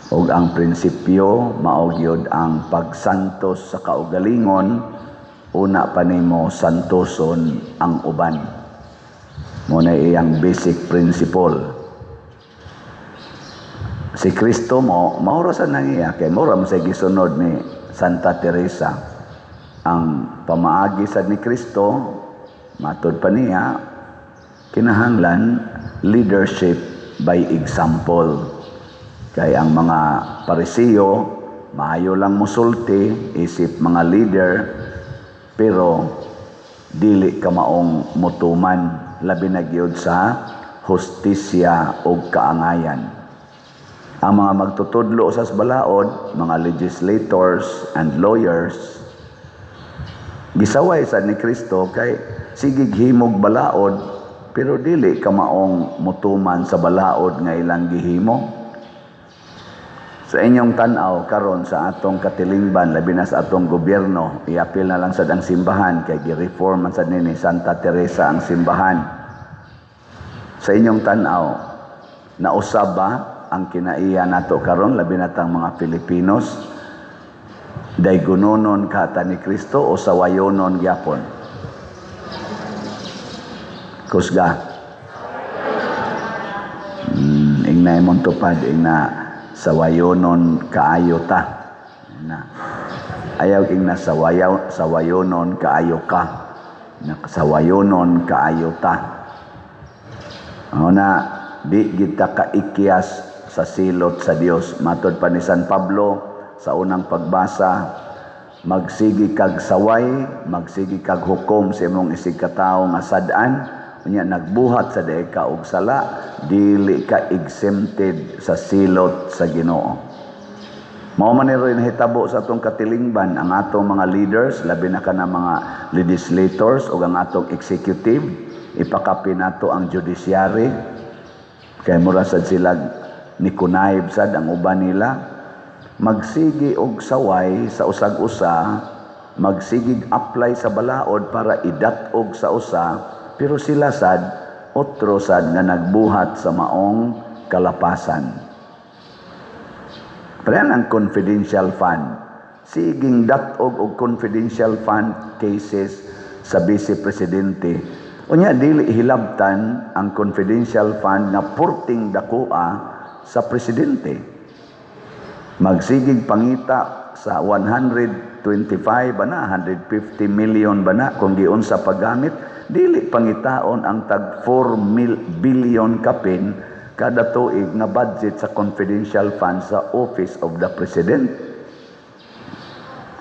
O ang prinsipyo, maogyod ang pagsantos sa kaugalingon, una pa nimo santoson ang uban. Muna iyang basic principle. Si Kristo mo, maurasan nang iya, kay maura mo sa gisunod ni Santa Teresa. Ang pamaagi sad ni Kristo, matod pa niya, kinahanglan leadership by example. Kay ang mga Parisiyo, maayo lang musulti, isip mga leader, pero dili ka maong mutuman, labi na gyud sa hustisya o kaangayan. Ang mga magtutudlo sa balaod, mga legislators and lawyers, gisaway sad ni Kristo kay sigig himog balaod, pero dili ka maong mutuman sa balaod nga ilang gihimo. Sa inyong tanaw karon sa atong katilingban, labi na sa atong gobyerno, iapil na lang sad ang simbahan kay gi-reform man sad ni Santa Teresa ang simbahan. Sa inyong tanaw, nausab ba ang kinaiya nato karon, labi na tang mga Filipinos, daygunonon kata ni Kristo o sawayonon gyapon? Kusga. Ingnay mong tupad, ingna sawayonon kaayo ta. Ayaw ingna sawayonon kaayo ka. Sawayonon kaayo ta. Na di kita kaikyas sa silot sa Dios. Matod pa ni San Pablo sa unang pagbasa, magsigi kag saway, magsigi kag hukom sa imong isig katawo nga sad-an, unya nagbuhat sa dayeg ka og sala, dili ka exempted sa silot sa Ginoo. Mao man ni rin hitabo sa atong katilingban, ang atong mga leaders, labi na ka na mga legislators o ang atong executive, ipakapi nato ang judiciary, kay mura sad sila ni kunayb sad ang uban nila. Magsigi og saway sa usag-usa, magsigig apply sa balaod para idat-og sa usa, pero sila sad otro sad nga nagbuhat sa maong kalapasan. Pero ang confidential fund, siging dat-og og confidential fund cases sa Vice Presidente. Unya dili hilabtan ang confidential fund nga purting dakuha sa presidente. Magsigig pangita sa 125 ba na, 150 million ba na kung giun sa paggamit, dili pangitaon ang tag 4 billion kapin kada tuig na budget sa confidential fund sa Office of the President.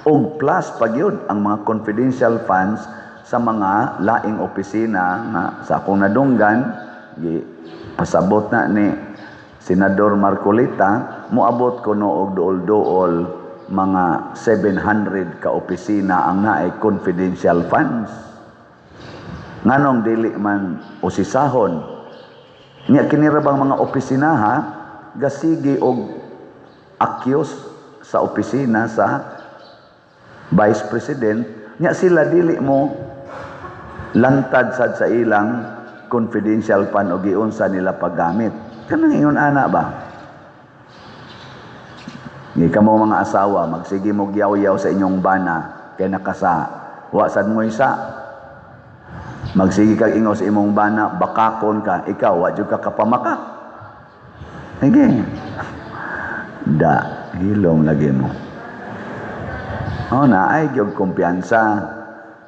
Og plus pagyud ang mga confidential funds sa mga laing opisina nga sa akong nadunggan, pasabot na ni Senador Marcolita, muabot ko no og duol-duol mga 700 ka opisina ang naay confidential funds. Nganong dili man usisahon. Nya kinirabang mga opisina ha, gasigi og akyos sa opisina sa Vice President, nya sila dili mo lantad sad sa ilang confidential fund o giunsa nila paggamit. Kanang ingon ana ba? Nga kamo mga asawa, magsige mo giyaw-yaw sa inyong bana kay nakasa. Wa sad mo isa. Magsige kag ingaw sa imong bana, bakakon ka, ikaw wa jud ka kapamaka. Sige. Da, hilom lagi mo. Na ay gyud kumpiyansa.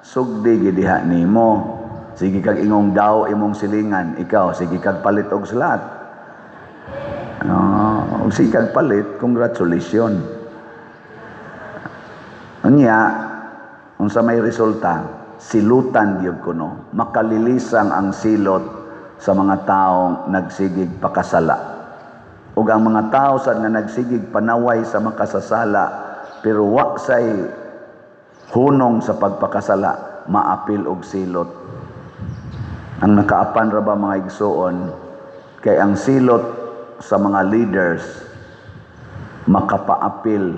Sugdi gid diha nimo. Sige kag ingong daw imong silingan, ikaw sige kag palit og salat. Sikag palit, congratulations. Unya, unsa may resulta, silutan gyud kuno, makalilisang ang silot sa mga taong nagsigig pakasala. Ug ang mga tao sad nga nagsigig panaway sa makasasala pero wa say hunong sa pagpakasala, maapil og silot. Ang nakaapan ra ba mga igsoon, kay ang silot sa mga leaders makapaapil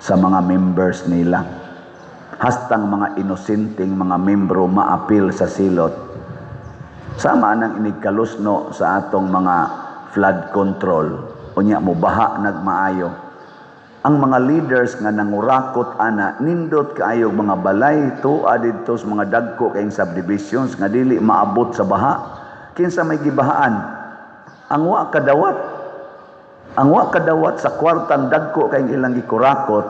sa mga members nila. Hastang mga inosenteng mga membro maapil sa silot. Sama nang inigkalusno sa atong mga flood control. Unya mo baha nagmaayo. Ang mga leaders nga nangurakot ana, nindot kaayog mga balay tuwa didto sa mga dagko kayong subdivisions nga dili maabot sa baha. Kinsa may gibahaan? Ang wa kadawat sa kwartang dagko kayong ilang gikurakot,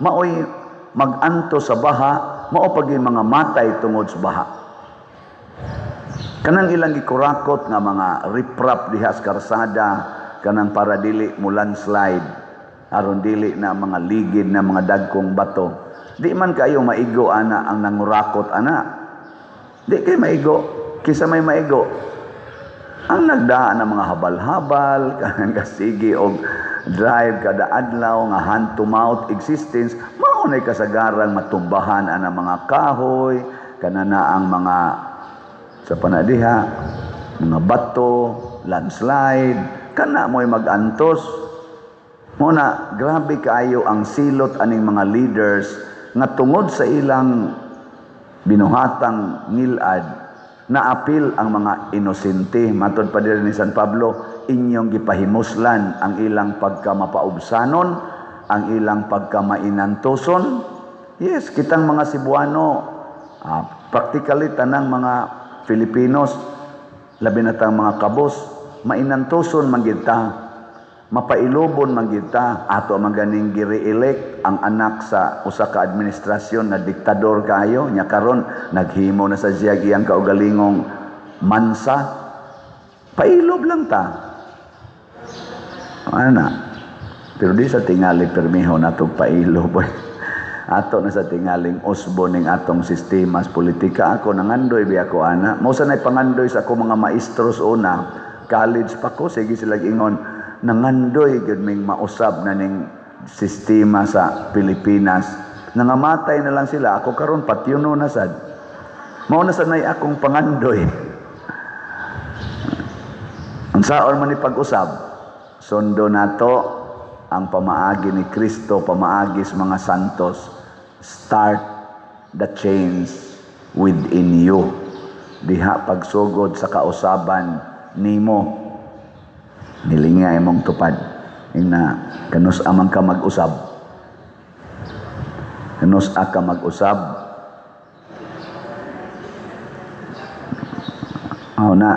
maoy maganto sa baha, mao pag mga matay tungod sa baha. Kanang ilang gikurakot nga mga riprap diha sa karsada, kanang para dili mo landslide, aron dili na mga ligid na mga dagkong bato. Di man kayo maigo ana ang nangurakot ana. Di kayo maigo. Kisa may maigo. Ang nagdaan ng mga habal-habal, kanang kasigi og drive kada adlaw nga hand to mouth existence, mao nay kasagarang matumbahan ana mga kahoy, kanana ang mga sa panadiha, mga bato, landslide, kana mo'y magantos. Muna, grabe kaayo ang silot aning mga leaders nga tungod sa ilang binuhatang ngilad, naapil ang mga inosente. Matod pa din ni San Pablo, inyong gipahimuslan ang ilang pagkamapaubsanon, ang ilang pagkamainantoson. Yes, kitang mga Cebuano, practically tanang mga Filipinos, labi na tang mga kabos, mainantoson man gid ta. Mapailobon man gid ta, ato maganing gi-re-elect ang anak sa usa ka administrasyon na diktador kayo, nya karon naghimo na sa siya giyang kaugalingong mansa. Pailob lang ta. Ana. Pero di sa tingali permiho natong pailob. Ato na sa tingaling usbo ning atong sistema sa politika. Ako nangandoy bi ako ana. Mao sa nay pangandoy sa ako mga maestros una, college pa ko, sige sila ingon, nangandoy gud ming mausab na ning sistema sa Pilipinas. Nangamatay na lang sila, ako karon patyuno na sad. Mao na sanay akong pangandoy. Unsaon man ni pag-usab? Sundo nato ang pamaagi ni Kristo, pamaagi sa mga santos. Start the change within you. Diha pagsugod sa kausaban nimo, nilingay mong tupad. Ina, kanus amang ka mag-usab. Kanus ka mag-usab. Na.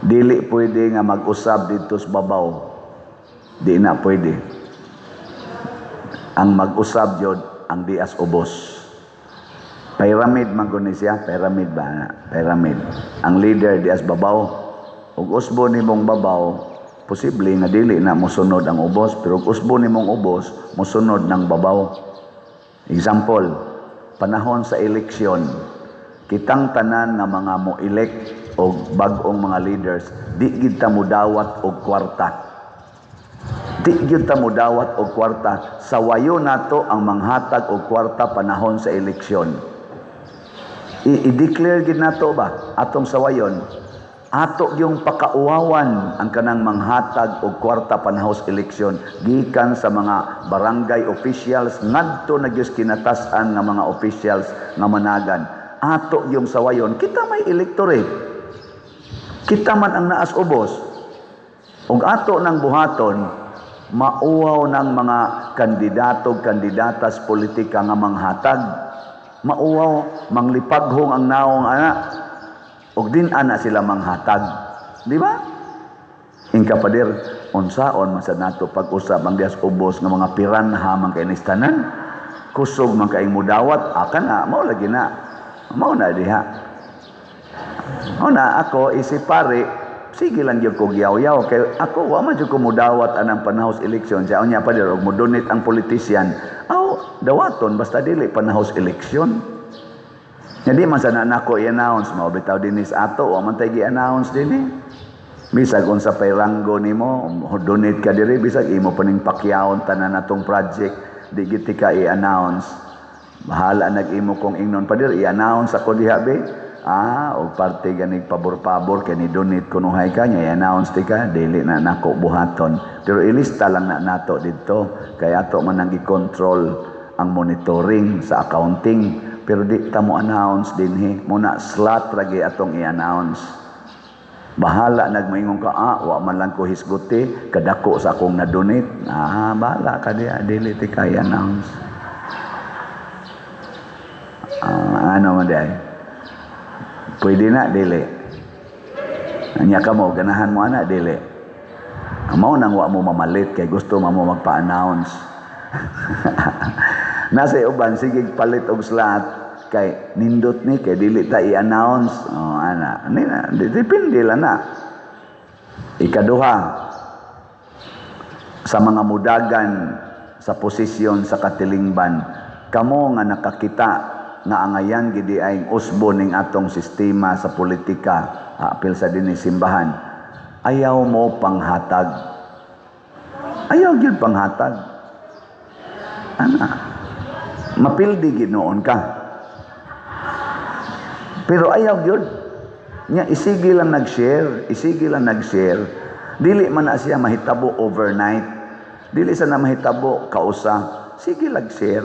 Dili pwede nga mag-usab dito sa babaw. Di na pwede. Ang mag-usab yun, ang dias ubos. Pyramid man guni siya, pyramid ba? Pyramid. Ang leader dias babaw. Ug usbo nimong babaw, posible nga dili na mosunod ang ubos, pero ug usbo nimong ubos, mosunod ng babaw. Example, panahon sa eleksyon, kitang tanan nga mga mo-elect og bag-ong mga leaders, di gid ta mudawat og kwarta. Di gid ta mudawat og kwarta. Sawayo nato ang manghatag og kwarta panahon sa eleksyon. I-declare gid nato ba atong sawayon, ato yung pakauwawan ang kanang manghatag og kwarta panahon sa eleksyon gikan sa mga barangay officials ngadto na gyud kinatasan nga mga officials nga managan. Ato yung sawayon, kita may electorate, kita man ang naas ubos, ug ato nang buhaton mauwaw ng mga kandidato kandidatas politika nga manghatag. Mauwaw, manglipaghong ang naong ana, ug din ana sila manghatag. Di ba? Inkapadir, unsaon man sa nato pag-usab ang dias ubos nga mga piranha man kay nistanan, kusog man kay mudawat, akan na, mao lagi na. Mao na diha. O na, ako, isip pare, sige lang yung ko giyaw-yaw. Kaya ako, wa man yung kumudawat anang panahos eleksyon. Siya, niya pa din, mo donate ang politician. Dawaton, basta dili panahos eleksyon. Hindi man sana nako i-announce mo, bitaw din is ato, wa man tayo i-announce din eh. Bisag kung sa pairanggo ni mo, donate ka diri, bisag imo paning pakyawon tanan natong project, di giti ka i-announce. Bahala nag-imo kong ingnon pa diri, i-announce ako diha be. O parte ganig pabor-pabor kay ni donate kunuhay ka niya, i-announce ti ka, dili na nako buhaton. Pero ilista lang na nato dito, kaya ato man nang i-control ang monitoring sa accounting. Pero di ta mo announce dinhi, muna slot ragi atong i-announce. Bahala nagmaingon ka, wa man lang ko hisguti, kadako sa akong na-donate. Bahala ka diya, dili ti ka i-announce. Ano man diya? Pwede na, dili. Anya ka mo, ganahan mo ana, dili. Mao nang wa mo mamalit, kay gusto mo magpa-announce. Nasa uban, sige palit og slot, kay nindot ni, kay dili ta i-announce. Ana, depende lang na. Ikaduha, sa mga mudagan sa posisyon sa katilingban, kamo nga nakakita nga angayan gidi ay usbo ning atong sistema sa politika, apil sa dinhi simbahan, ayaw mo panghatag. Ayaw gyud panghatag. Mapildi gid noon ka. Pero ayaw gyud. Nya isigi lang nag-share, Dili man na siya mahitabo overnight. Dili sa na mahitabo kausa. Sige lag-share.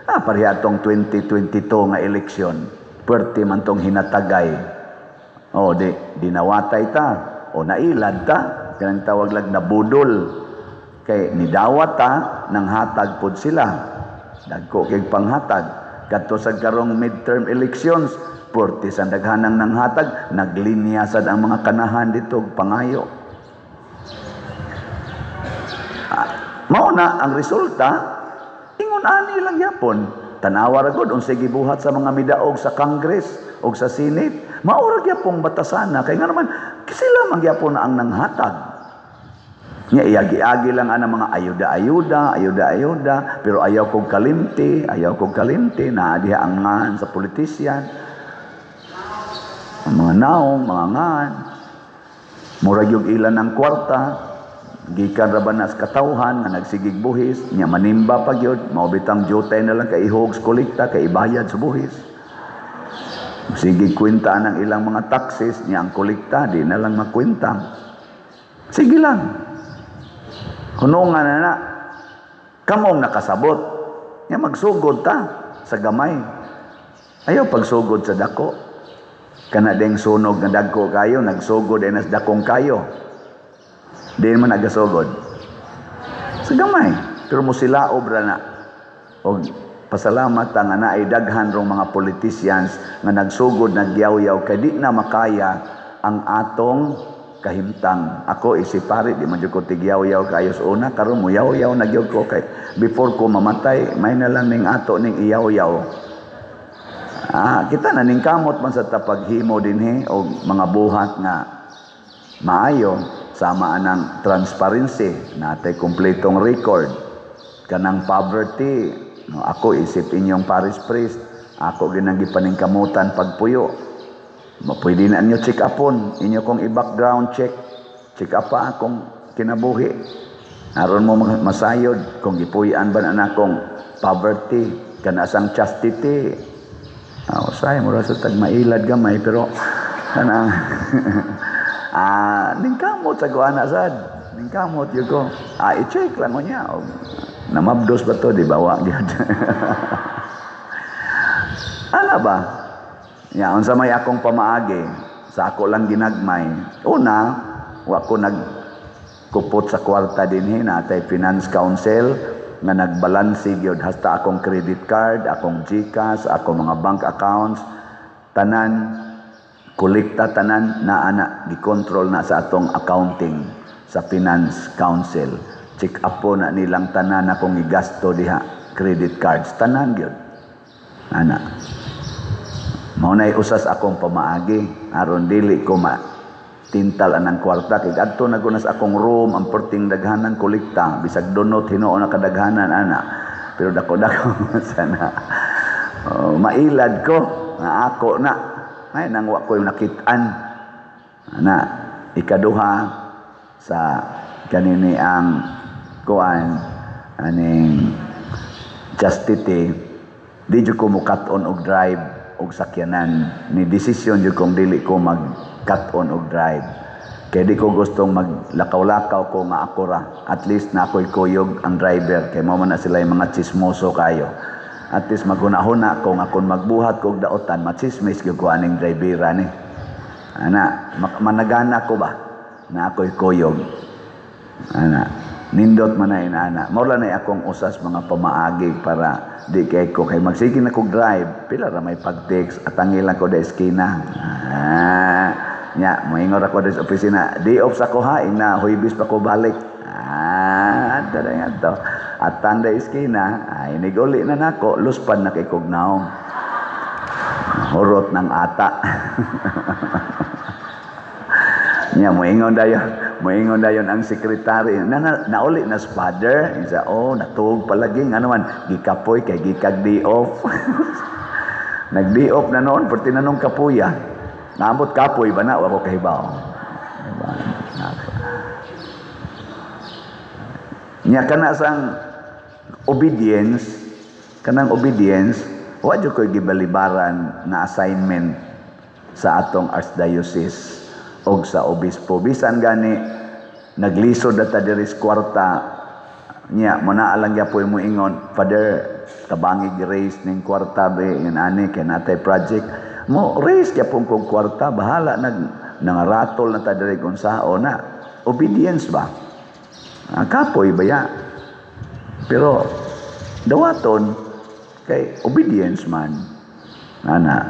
Pareha tong 2022 nga eleksyon. Pwerte man tong hinatagay. Di nawatay ta. Nailad ta. Kanang tawag lang na budol. Kay nidawat ta, nang hatag pod sila. Dagko kay panghatag. Kadto sa karong midterm elections, pwerte sa daghanang nang hatag, naglinya sad ang mga kanahan dito, pangayo. Mao na ang resulta, ingon ani lang yapon. Tanawa ra gud unsay gibuhat sa mga midaog sa Congress o sa Senate. Mao ra gyapon batasana kay nga naman sila man gyapon ang nanghatag. Nya iagi-agi lang ana mga ayuda, pero ayaw kog kalimti na diha ang ngan sa politician. Ang mga naong, mga ngan. Murag yung ilan ng kwarta, gikan ra ba na sa katawhan nga nagsigig buhis, nya manimba pa gyud, mao bitang jutay na lang kay ihog sa kolekta kay ibayad sa buhis. Sige kwenta ng ilang mga taxes nya ang kolekta di na lang makwenta. Sige lang. Hunungan na kamong nakasabot. Nya magsugod ta sa gamay. Ayaw pagsugod sa dako. Kana deng sunog nga dagko kayo, nagsugod ay nas dakong kayo. Di man nagasugod. Sa gamay. Pero mo sila obra na. O pasalamat nga na ay daghan rong mga politicians nga nagsugod, nagyaw-yaw, kay di na makaya ang atong kahimtang. Ako isip pare, di man ko tigyaw-yaw kayo sa una, karon mo yaw-yaw nagyaw ko kay before ko mamatay, may na lang ning ato ning iyaw-yaw. Kita na ning kamot man sa tapaghimo dinhi o mga buhat nga maayo. Sama anang transparency, natay kumpletong record. Kanang poverty, ako isip inyong parish priest, ako ginang kamutan pagpuyo. Pwede na inyo check upon, inyo kong i-background check up pa akong kinabuhi. Aron mo masayod, kung ipuyan ba na akong poverty, kanasang chastity. Say, mura sa tagmailad gamay, pero kanang... ningkamot sa kuana sad. Ningkamot yun ko. I-check lang mo niya. Namabdos ba to? Di ba? Wag yun. Ano ba? Unsa may akong pamaagi. Sa ako lang ginagmay. Una, wako nagkupot sa kwarta din natay finance council nga nagbalansi gyud hasta akong credit card, akong GCash, akong mga bank accounts, tanan kolekta tanan na gikontrol na sa atong accounting sa finance council. Check up po na nilang tanan akong igasto diha, credit cards tanan gyud. Maunay usas akong pamaagi aron dili ko tintal anang kwarta kay adto na gunas akong room ang perting daghanan kolekta bisag donot hinuon na kadaghanan ana pero dako-dako sana mailad ko nga ako na ay nang wa ko nakit-an ana ikaduha sa kanini ang kuan aning chastity di jud ko mukat-on og drive og sakyanan ni desisyon jud kong dili ko mag cut-on og drive kay di ko gustong maglakaw-lakaw ko nga ako ra at least na ako'y kuyog ang driver kay mao man na sila yung mga chismoso kayo at least maghuna-huna ko nga kung magbuhat ko og daotan machismis gyud ko aning drivera ni ana managana ko ba na ako'y kuyog ana nindot man na inana mao lang na akong usas mga pamaagi para di kay ko kay magsige na kog drive pila ra may pag-text at angilan ko da eskina nya moingon ako sa opisina di off sa ko ha ina huibis pa ko balik tara nga to at tanda eskina ay niguli na nako luspan na kay kog naong hurot ng ata nya moingon dayon ang sekretary nauli na father isa natuog palagi nga naman gikapoy kay gikag di off nag di off na noon perti na nung kapuya naambot kapoy ba na ako kahibaw nya kana sang obedience kanang obedience wa jud koy gibalibaran na assignment sa atong archdiocese og sa obispo bisan gani naglisod ta diri sa kwarta nya muna lang gyapon mo ingon father kabangi gi-raise ning kwarta be yan ani kay natay project mo raise gyapon kog kwarta bahala nangaratol na ta diri kung sao na obedience ba kapoy baya pero dawaton kay obedience man ana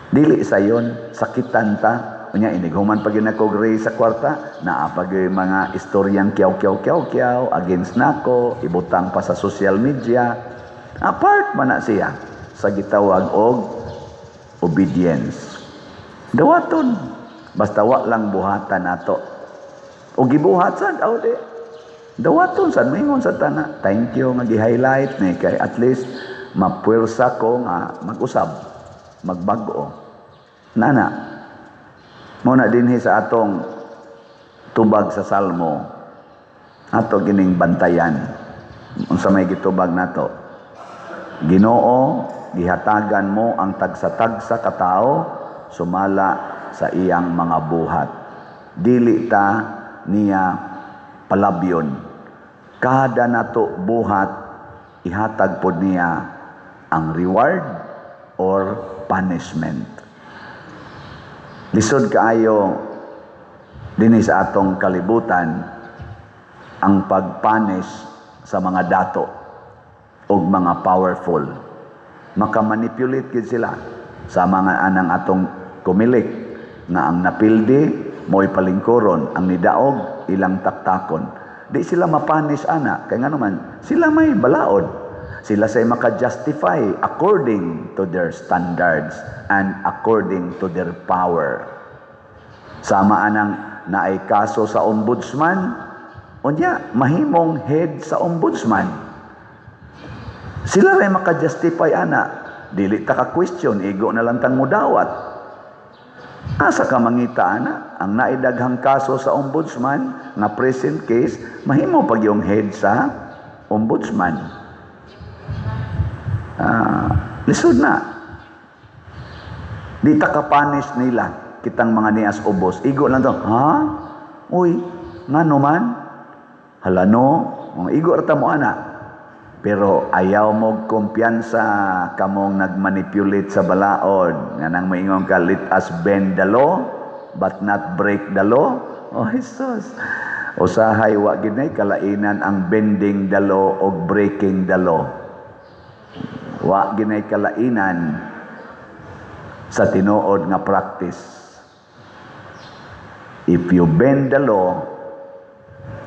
dili sayon sakitan ta unya inighuman pag nako raise sa kwarta naa pag mga istoryang kyaw against nako ibutang pa sa social media apart man na siya sa gitawag og obedience dawaton basta wa lang buhatan nato o gibuhat sad di dawaton sad moingon sa tana thank you nga gi-highlight ni kay at least mapuwersa ko nga mag-usab magbag-o nana muna dinhi sa atong tubag sa salmo ato gining bantayan unsa may gitubag nato Ginoo gihatagan mo ang tagsa-tagsa ka tao sumala sa iyang mga buhat dili ta niya palabyon kada nato buhat ihatag pod niya ang reward or punishment lisod kaayo dinhi sa atong kalibutan ang pagpunish sa mga dato o mga powerful makamanipulate gid sila sa mga anang atong kumilik nga ang napildi mo'y palingkuron ang nidaog ilang taktakon di sila mapunish ana kay nga naman sila may balaod sila say maka-justify according to their standards and according to their power. Sama anang naay kaso sa ombudsman, unya mahimong head sa ombudsman. Sila ray maka-justify ana, dili ta ka question, igo na lang tang mudawat. Asa ka mangita ana, ang naidaghang kaso sa ombudsman nga present case, mahimo pag yung head sa ombudsman. Lisod na di taka-punish nila kitang mga nias ubos igo lang to uy ngano man halano igo rata mo ana pero ayaw mo kumpiyansa kamong nagmanipulate sa balaod nga nang moingon ka let us bend the law but not break the law Jesus usahay wa ginay kalainan ang bending the law o breaking the law wa ginay kalainan sa tinuod nga practice. If you bend the law,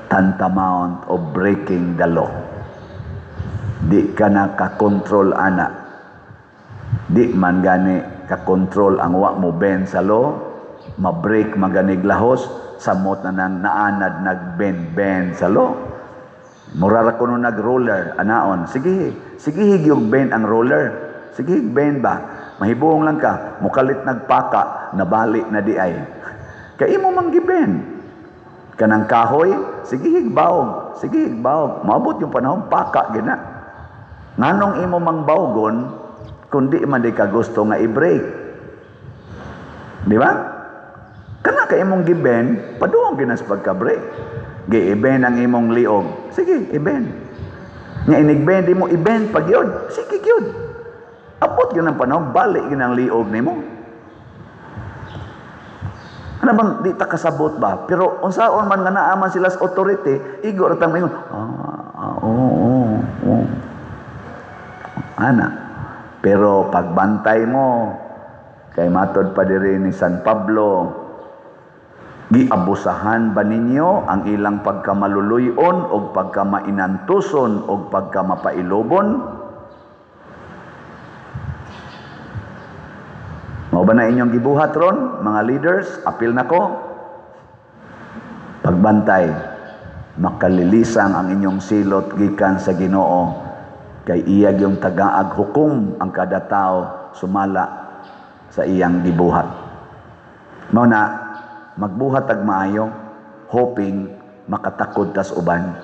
tantamount of breaking the law. Di ka na ka-control ana. Di man gani ka-control ang wa mo bend sa law, ma-break maganig lahos, samot na nang naanad nag-bend sa law. Murara ko nung nag-roller, anaon, sige yung bend ang roller. Sige, bend ba? Mahibuong lang ka, mukalit nagpaka, nabali na di ay. Kaya mo mang gibend. Kanang kahoy, sige higbaog, maabot yung panahon, paka gina. Nganong imo mang bawgon, kundi man di ka gusto nga i-break. Di ba? Kana ka imong gibend, paduong ginas pagka-break. Gi-ibend ang imong liog. Sige, ibend. Nga inigbend mo, ibend pag yun. Sige yun. Abot yun ang panahon, balik yun ang liog ni mo. Ano bang di ta kasabot ba? Pero unsaon man nga naaman sila sa authority, igo ratang mayon. Oo. Ana. Pero pagbantay mo, kay matod pa diri ni San Pablo, giabusahan ba ninyo ang ilang pagkamaluluyon o pagkamainantuson o pagkamapailobon? Mao ba na inyong gibuhat ron, mga leaders? Apil na ko. Pagbantay, makalilisang ang inyong silot gikan sa Ginoo, kay iyag yung tagaag hukom ang kada tao sumala sa iyang gibuhat. Mao na, magbuhat ag maayo, hoping makatakod tas uban.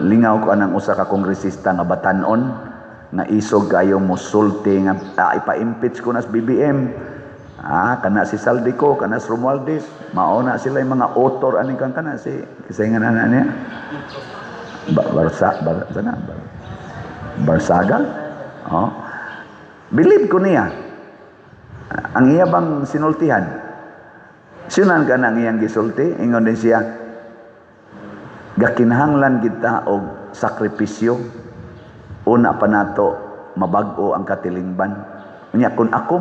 Lingaw ko anang usa ka kongresista nga batanon, nga isog kayo musulti nga ipa-impeach ko nas BBM. Kana si Saldico, kana si Romualdez, mauna sila yung mga author aning kan kana si kisayngan ana niya. Barsaga. Oh. Believe ko niya. Ang iya bang sinultihan? Sinan ka nang iyang gisulti, ingon din siya, gakinahanglan kita og sakripisyo. Una pa nato mabag-o ang katilingban. Unya kung ako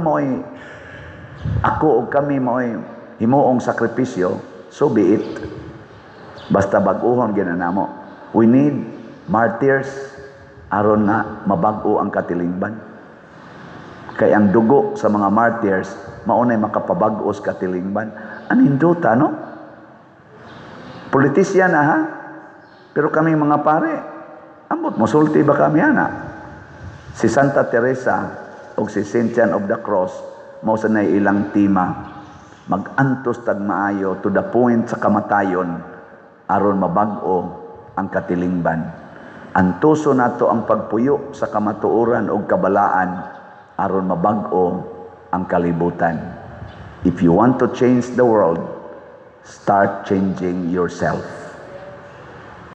o kami mo'y himuong sakripisyo, so be it. Basta bag-ohon ginanamo. We need martyrs aron na mabag-o ang katilingban. Kay ang dugo sa mga martyrs maunay makapabag-o sa katilingban. Aninduta, no? Politisyan na ha? Pero kami mga pare, ambot, musulti ba kami ana? Si Santa Teresa o si Saint John of the Cross, mao sa nay ilang tima, mag-antos tag maayo to the point sa kamatayon, aron mabag-o ang katilingban. Antuso nato ang pagpuyo sa kamatuoran o kabalaan, aron mabag-o ang kalibutan. If you want to change the world, start changing yourself.